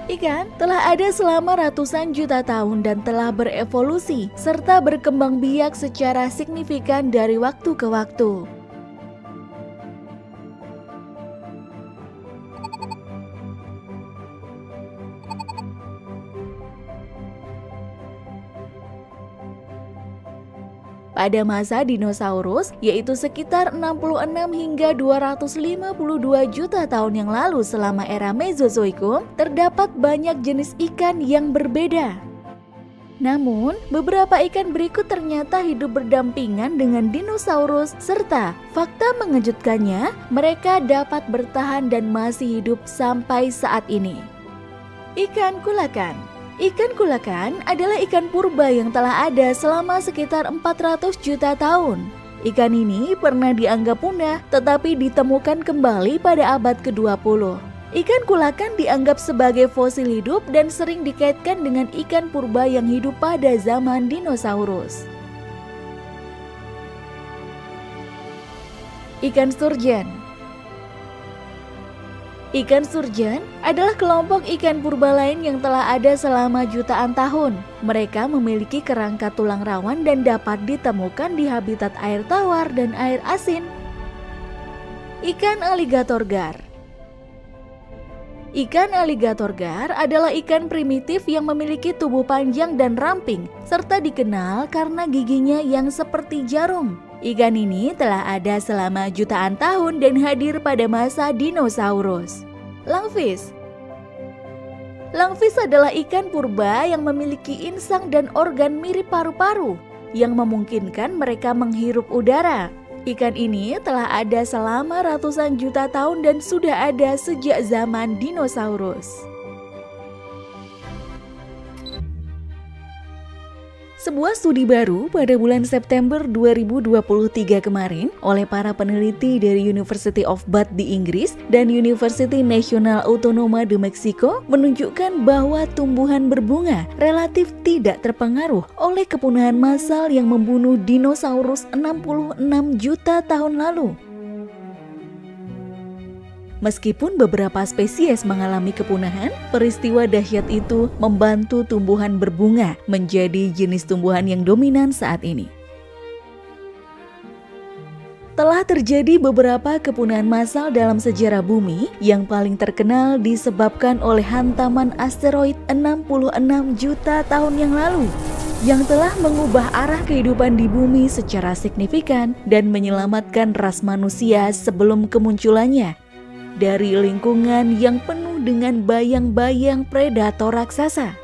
Ikan telah ada selama ratusan juta tahun dan telah berevolusi serta berkembang biak secara signifikan dari waktu ke waktu. Pada masa dinosaurus, yaitu sekitar 66 hingga 252 juta tahun yang lalu selama era Mesozoikum, terdapat banyak jenis ikan yang berbeda. Namun, beberapa ikan berikut ternyata hidup berdampingan dengan dinosaurus, serta fakta mengejutkannya, mereka dapat bertahan dan masih hidup sampai saat ini. Ikan kulakan. Ikan kulakan adalah ikan purba yang telah ada selama sekitar 400 juta tahun. Ikan ini pernah dianggap punah, tetapi ditemukan kembali pada abad ke-20. Ikan kulakan dianggap sebagai fosil hidup dan sering dikaitkan dengan ikan purba yang hidup pada zaman dinosaurus. Ikan sturgeon. Ikan sturgeon adalah kelompok ikan purba lain yang telah ada selama jutaan tahun. Mereka memiliki kerangka tulang rawan dan dapat ditemukan di habitat air tawar dan air asin. Ikan aligator gar. Ikan aligator gar adalah ikan primitif yang memiliki tubuh panjang dan ramping, serta dikenal karena giginya yang seperti jarum. Ikan ini telah ada selama jutaan tahun dan hadir pada masa dinosaurus. Lungfish. Lungfish adalah ikan purba yang memiliki insang dan organ mirip paru-paru yang memungkinkan mereka menghirup udara. Ikan ini telah ada selama ratusan juta tahun dan sudah ada sejak zaman dinosaurus. Sebuah studi baru pada bulan September 2023 kemarin oleh para peneliti dari University of Bath di Inggris dan University Nacional Autónoma de Mexico menunjukkan bahwa tumbuhan berbunga relatif tidak terpengaruh oleh kepunahan massal yang membunuh dinosaurus 66 juta tahun lalu. Meskipun beberapa spesies mengalami kepunahan, peristiwa dahsyat itu membantu tumbuhan berbunga menjadi jenis tumbuhan yang dominan saat ini. Telah terjadi beberapa kepunahan massal dalam sejarah bumi yang paling terkenal disebabkan oleh hantaman asteroid 66 juta tahun yang lalu yang telah mengubah arah kehidupan di bumi secara signifikan dan menyelamatkan ras manusia sebelum kemunculannya dari lingkungan yang penuh dengan bayang-bayang predator raksasa.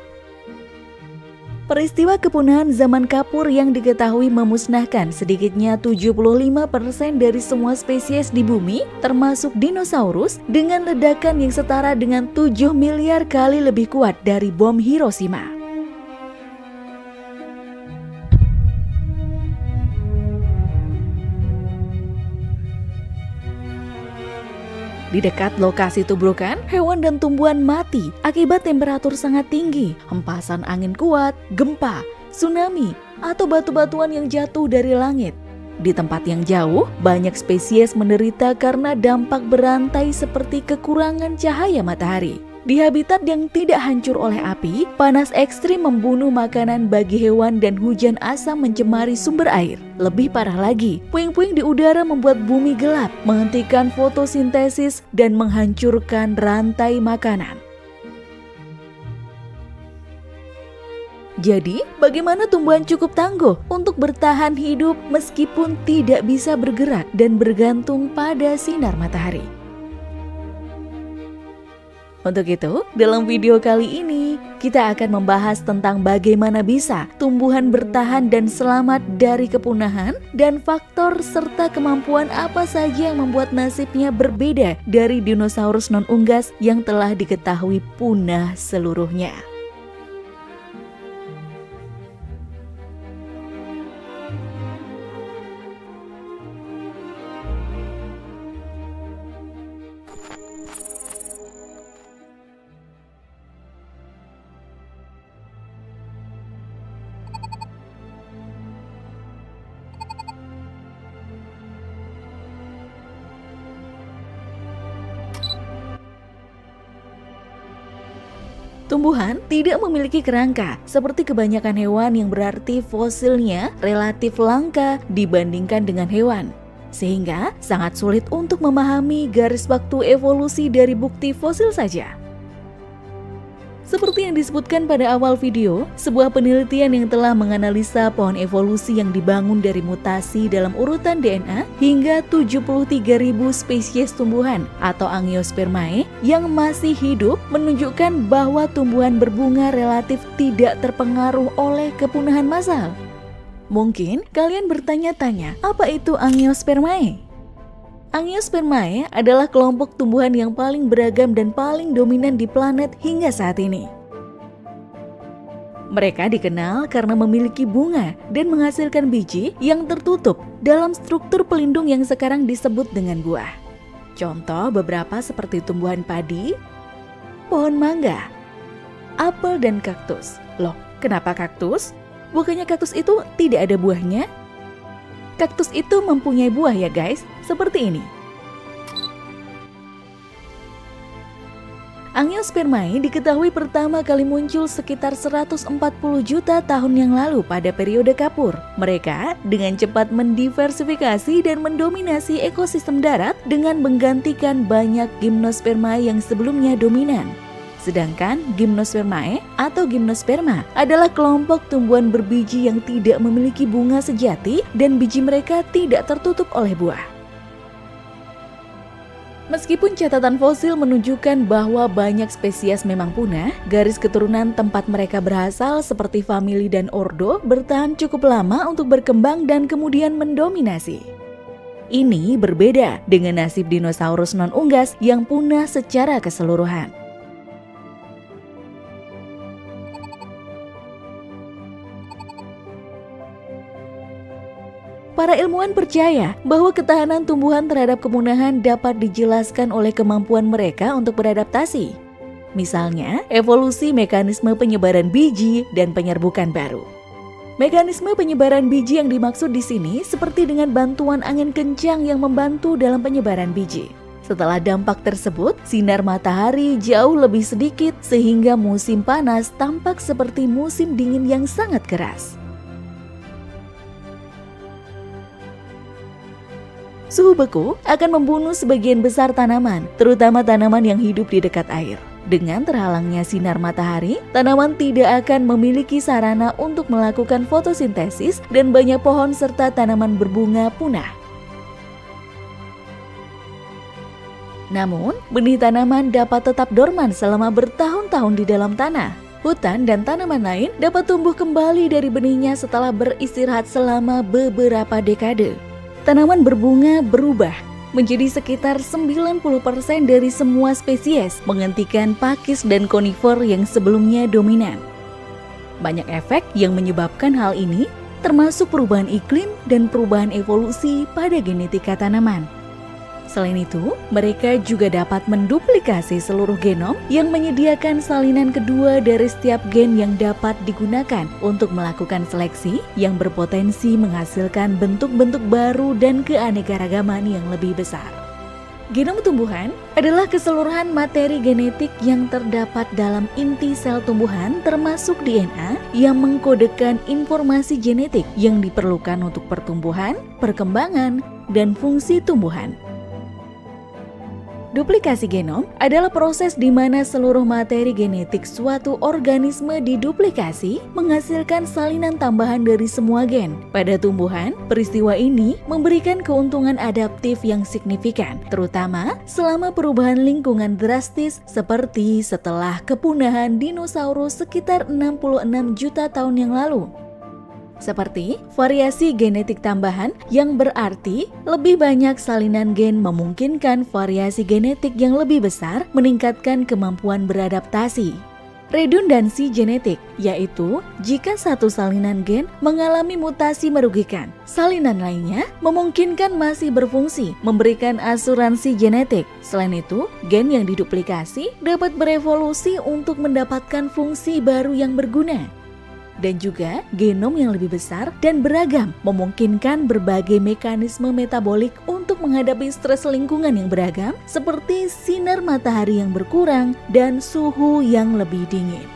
Peristiwa kepunahan zaman kapur yang diketahui memusnahkan sedikitnya 75% dari semua spesies di bumi, termasuk dinosaurus, dengan ledakan yang setara dengan 7 miliar kali lebih kuat dari bom Hiroshima. Di dekat lokasi tubrukan, hewan dan tumbuhan mati akibat temperatur sangat tinggi, hempasan angin kuat, gempa, tsunami, atau batu-batuan yang jatuh dari langit. Di tempat yang jauh, banyak spesies menderita karena dampak berantai seperti kekurangan cahaya matahari. Di habitat yang tidak hancur oleh api, panas ekstrim membunuh makanan bagi hewan dan hujan asam mencemari sumber air. Lebih parah lagi, puing-puing di udara membuat bumi gelap, menghentikan fotosintesis dan menghancurkan rantai makanan. Jadi, bagaimana tumbuhan cukup tangguh untuk bertahan hidup meskipun tidak bisa bergerak dan bergantung pada sinar matahari? Untuk itu, dalam video kali ini, kita akan membahas tentang bagaimana bisa tumbuhan bertahan dan selamat dari kepunahan dan faktor serta kemampuan apa saja yang membuat nasibnya berbeda dari dinosaurus non-unggas yang telah diketahui punah seluruhnya. Tumbuhan tidak memiliki kerangka seperti kebanyakan hewan, yang berarti fosilnya relatif langka dibandingkan dengan hewan. Sehingga sangat sulit untuk memahami garis waktu evolusi dari bukti fosil saja. Seperti yang disebutkan pada awal video, sebuah penelitian yang telah menganalisa pohon evolusi yang dibangun dari mutasi dalam urutan DNA hingga 73.000 spesies tumbuhan atau Angiospermae yang masih hidup menunjukkan bahwa tumbuhan berbunga relatif tidak terpengaruh oleh kepunahan massal. Mungkin kalian bertanya-tanya, apa itu Angiospermae? Angiospermae adalah kelompok tumbuhan yang paling beragam dan paling dominan di planet hingga saat ini. Mereka dikenal karena memiliki bunga dan menghasilkan biji yang tertutup dalam struktur pelindung yang sekarang disebut dengan buah. Contoh beberapa seperti tumbuhan padi, pohon mangga, apel, dan kaktus. Loh, kenapa kaktus? Bukannya kaktus itu tidak ada buahnya? Kaktus itu mempunyai buah ya guys, seperti ini. Angiospermae diketahui pertama kali muncul sekitar 140 juta tahun yang lalu pada periode kapur. Mereka dengan cepat mendiversifikasi dan mendominasi ekosistem darat dengan menggantikan banyak Gymnospermae yang sebelumnya dominan. Sedangkan Gymnospermae atau Gymnosperma adalah kelompok tumbuhan berbiji yang tidak memiliki bunga sejati dan biji mereka tidak tertutup oleh buah. Meskipun catatan fosil menunjukkan bahwa banyak spesies memang punah, garis keturunan tempat mereka berasal seperti famili dan ordo bertahan cukup lama untuk berkembang dan kemudian mendominasi. Ini berbeda dengan nasib dinosaurus non-unggas yang punah secara keseluruhan. Para ilmuwan percaya bahwa ketahanan tumbuhan terhadap kepunahan dapat dijelaskan oleh kemampuan mereka untuk beradaptasi. Misalnya, evolusi mekanisme penyebaran biji dan penyerbukan baru. Mekanisme penyebaran biji yang dimaksud di sini seperti dengan bantuan angin kencang yang membantu dalam penyebaran biji. Setelah dampak tersebut, sinar matahari jauh lebih sedikit sehingga musim panas tampak seperti musim dingin yang sangat keras. Suhu beku akan membunuh sebagian besar tanaman, terutama tanaman yang hidup di dekat air. Dengan terhalangnya sinar matahari, tanaman tidak akan memiliki sarana untuk melakukan fotosintesis dan banyak pohon serta tanaman berbunga punah. Namun, benih tanaman dapat tetap dorman selama bertahun-tahun di dalam tanah. Hutan dan tanaman lain dapat tumbuh kembali dari benihnya setelah beristirahat selama beberapa dekade. Tanaman berbunga berubah menjadi sekitar 90% dari semua spesies, menghentikan pakis dan konifer yang sebelumnya dominan. Banyak efek yang menyebabkan hal ini, termasuk perubahan iklim dan perubahan evolusi pada genetika tanaman. Selain itu, mereka juga dapat menduplikasi seluruh genom yang menyediakan salinan kedua dari setiap gen yang dapat digunakan untuk melakukan seleksi yang berpotensi menghasilkan bentuk-bentuk baru dan keanekaragaman yang lebih besar. Genom tumbuhan adalah keseluruhan materi genetik yang terdapat dalam inti sel tumbuhan termasuk DNA yang mengkodekan informasi genetik yang diperlukan untuk pertumbuhan, perkembangan, dan fungsi tumbuhan. Duplikasi genom adalah proses di mana seluruh materi genetik suatu organisme diduplikasi menghasilkan salinan tambahan dari semua gen. Pada tumbuhan, peristiwa ini memberikan keuntungan adaptif yang signifikan, terutama selama perubahan lingkungan drastis seperti setelah kepunahan dinosaurus sekitar 66 juta tahun yang lalu. Seperti variasi genetik tambahan yang berarti lebih banyak salinan gen memungkinkan variasi genetik yang lebih besar meningkatkan kemampuan beradaptasi. Redundansi genetik, yaitu jika satu salinan gen mengalami mutasi merugikan, salinan lainnya memungkinkan masih berfungsi, memberikan asuransi genetik. Selain itu, gen yang diduplikasi dapat berevolusi untuk mendapatkan fungsi baru yang berguna. Dan juga genom yang lebih besar dan beragam memungkinkan berbagai mekanisme metabolik untuk menghadapi stres lingkungan yang beragam seperti sinar matahari yang berkurang dan suhu yang lebih dingin.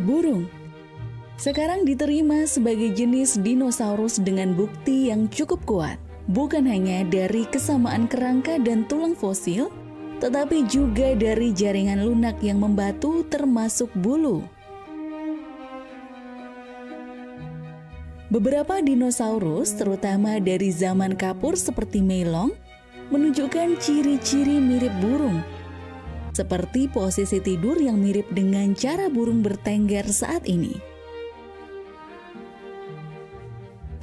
Burung sekarang diterima sebagai jenis dinosaurus dengan bukti yang cukup kuat, bukan hanya dari kesamaan kerangka dan tulang fosil, tetapi juga dari jaringan lunak yang membatu termasuk bulu. Beberapa dinosaurus, terutama dari zaman kapur seperti Meilong, menunjukkan ciri-ciri mirip burung, seperti posisi tidur yang mirip dengan cara burung bertengger saat ini.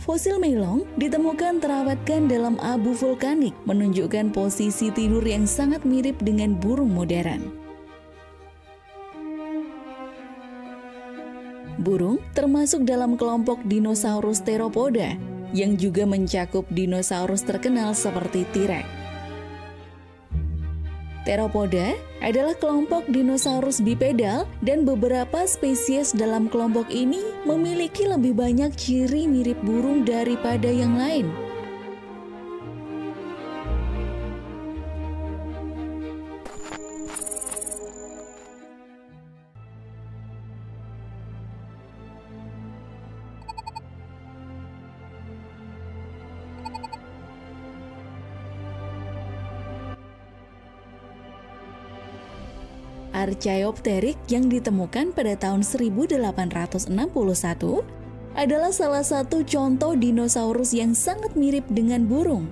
Fosil Meilong ditemukan terawatkan dalam abu vulkanik, menunjukkan posisi tidur yang sangat mirip dengan burung modern. Burung termasuk dalam kelompok dinosaurus Theropoda, yang juga mencakup dinosaurus terkenal seperti T-Rex. Theropoda adalah kelompok dinosaurus bipedal dan beberapa spesies dalam kelompok ini memiliki lebih banyak ciri mirip burung daripada yang lain. Archaeopteryx yang ditemukan pada tahun 1861 adalah salah satu contoh dinosaurus yang sangat mirip dengan burung.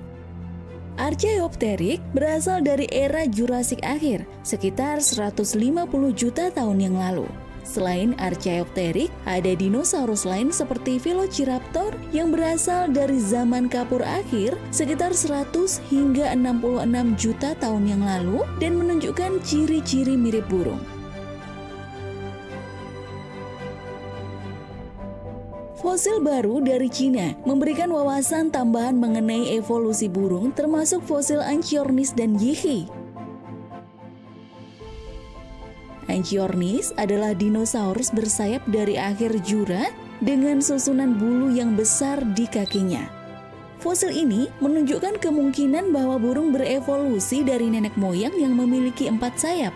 Archaeopteryx berasal dari era Jurassic akhir, sekitar 150 juta tahun yang lalu. Selain Archaeopteryx, ada dinosaurus lain seperti Velociraptor yang berasal dari zaman Kapur akhir sekitar 100 hingga 66 juta tahun yang lalu dan menunjukkan ciri-ciri mirip burung. Fosil baru dari Cina memberikan wawasan tambahan mengenai evolusi burung termasuk fosil Anchiornis dan Yihi. Anchiornis adalah dinosaurus bersayap dari akhir Jura dengan susunan bulu yang besar di kakinya. Fosil ini menunjukkan kemungkinan bahwa burung berevolusi dari nenek moyang yang memiliki 4 sayap.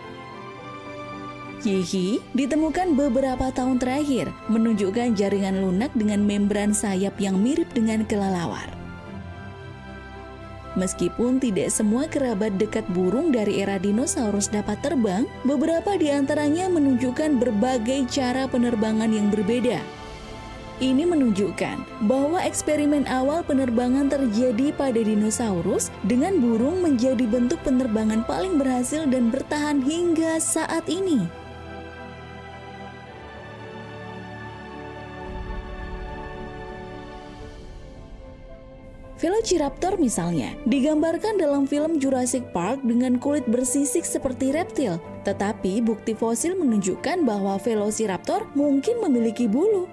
Yihi ditemukan beberapa tahun terakhir, menunjukkan jaringan lunak dengan membran sayap yang mirip dengan kelelawar. Meskipun tidak semua kerabat dekat burung dari era dinosaurus dapat terbang, beberapa di antaranya menunjukkan berbagai cara penerbangan yang berbeda. Ini menunjukkan bahwa eksperimen awal penerbangan terjadi pada dinosaurus dengan burung menjadi bentuk penerbangan paling berhasil dan bertahan hingga saat ini. Velociraptor misalnya, digambarkan dalam film Jurassic Park dengan kulit bersisik seperti reptil, tetapi bukti fosil menunjukkan bahwa Velociraptor mungkin memiliki bulu.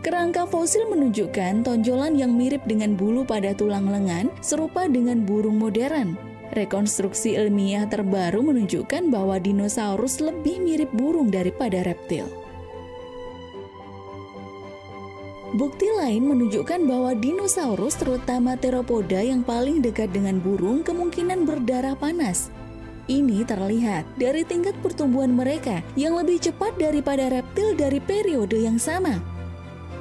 Kerangka fosil menunjukkan tonjolan yang mirip dengan bulu pada tulang lengan, serupa dengan burung modern. Rekonstruksi ilmiah terbaru menunjukkan bahwa dinosaurus lebih mirip burung daripada reptil. Bukti lain menunjukkan bahwa dinosaurus, terutama teropoda yang paling dekat dengan burung, kemungkinan berdarah panas. Ini terlihat dari tingkat pertumbuhan mereka yang lebih cepat daripada reptil dari periode yang sama.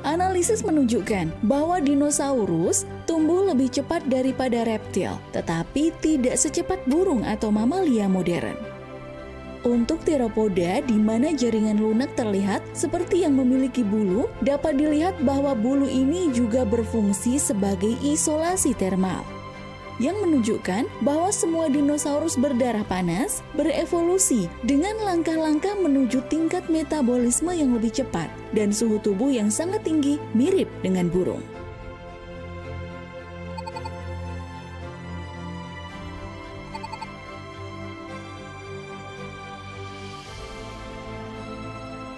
Analisis menunjukkan bahwa dinosaurus tumbuh lebih cepat daripada reptil, tetapi tidak secepat burung atau mamalia modern. Untuk teropoda di mana jaringan lunak terlihat seperti yang memiliki bulu, dapat dilihat bahwa bulu ini juga berfungsi sebagai isolasi termal, yang menunjukkan bahwa semua dinosaurus berdarah panas berevolusi dengan langkah-langkah menuju tingkat metabolisme yang lebih cepat dan suhu tubuh yang sangat tinggi, mirip dengan burung.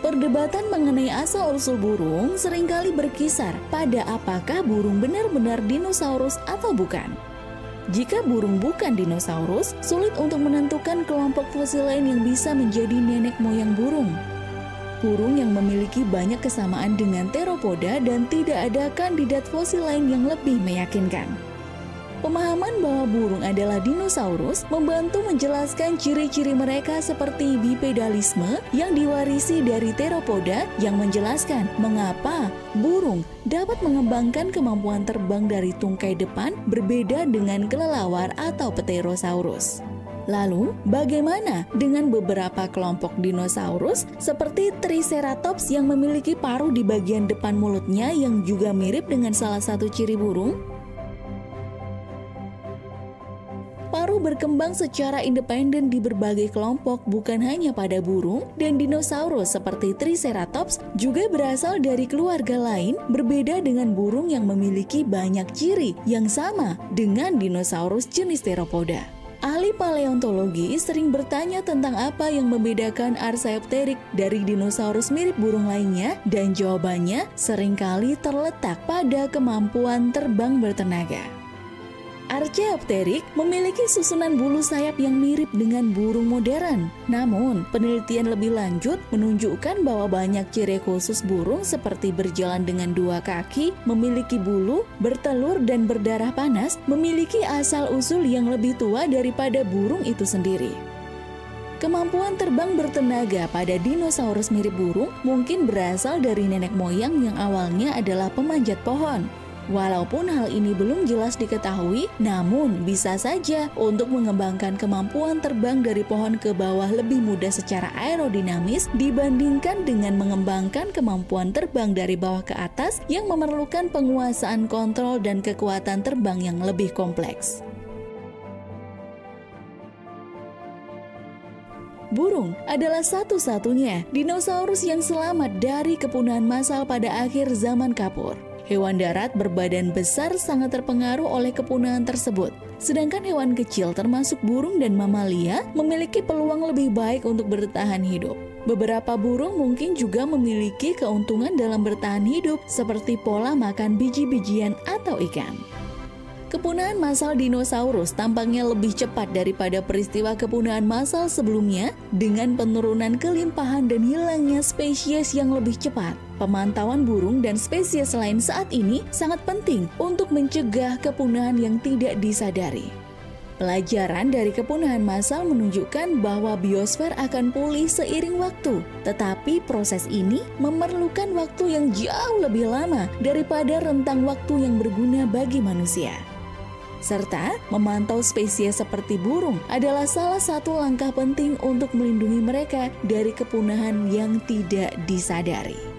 Perdebatan mengenai asal-usul burung seringkali berkisar pada apakah burung benar-benar dinosaurus atau bukan. Jika burung bukan dinosaurus, sulit untuk menentukan kelompok fosil lain yang bisa menjadi nenek moyang burung. Burung yang memiliki banyak kesamaan dengan teropoda dan tidak ada kandidat fosil lain yang lebih meyakinkan. Pemahaman bahwa burung adalah dinosaurus membantu menjelaskan ciri-ciri mereka seperti bipedalisme yang diwarisi dari teropoda, yang menjelaskan mengapa burung dapat mengembangkan kemampuan terbang dari tungkai depan berbeda dengan kelelawar atau Pterosaurus. Lalu, bagaimana dengan beberapa kelompok dinosaurus seperti Triceratops yang memiliki paruh di bagian depan mulutnya yang juga mirip dengan salah satu ciri burung? Paruh berkembang secara independen di berbagai kelompok, bukan hanya pada burung, dan dinosaurus seperti Triceratops juga berasal dari keluarga lain berbeda dengan burung yang memiliki banyak ciri yang sama dengan dinosaurus jenis teropoda. Ahli paleontologi sering bertanya tentang apa yang membedakan Archaeopteryx dari dinosaurus mirip burung lainnya, dan jawabannya seringkali terletak pada kemampuan terbang bertenaga. Archaeopteryx memiliki susunan bulu sayap yang mirip dengan burung modern. Namun, penelitian lebih lanjut menunjukkan bahwa banyak ciri khusus burung seperti berjalan dengan 2 kaki, memiliki bulu, bertelur, dan berdarah panas memiliki asal-usul yang lebih tua daripada burung itu sendiri. Kemampuan terbang bertenaga pada dinosaurus mirip burung mungkin berasal dari nenek moyang yang awalnya adalah pemanjat pohon. Walaupun hal ini belum jelas diketahui, namun bisa saja untuk mengembangkan kemampuan terbang dari pohon ke bawah lebih mudah secara aerodinamis dibandingkan dengan mengembangkan kemampuan terbang dari bawah ke atas yang memerlukan penguasaan kontrol dan kekuatan terbang yang lebih kompleks. Burung adalah satu-satunya dinosaurus yang selamat dari kepunahan massal pada akhir zaman kapur. Hewan darat berbadan besar sangat terpengaruh oleh kepunahan tersebut. Sedangkan hewan kecil termasuk burung dan mamalia memiliki peluang lebih baik untuk bertahan hidup. Beberapa burung mungkin juga memiliki keuntungan dalam bertahan hidup seperti pola makan biji-bijian atau ikan. Kepunahan massal dinosaurus tampaknya lebih cepat daripada peristiwa kepunahan massal sebelumnya dengan penurunan kelimpahan dan hilangnya spesies yang lebih cepat. Pemantauan burung dan spesies lain saat ini sangat penting untuk mencegah kepunahan yang tidak disadari. Pelajaran dari kepunahan massal menunjukkan bahwa biosfer akan pulih seiring waktu, tetapi proses ini memerlukan waktu yang jauh lebih lama daripada rentang waktu yang berguna bagi manusia. Serta memantau spesies seperti burung adalah salah satu langkah penting untuk melindungi mereka dari kepunahan yang tidak disadari.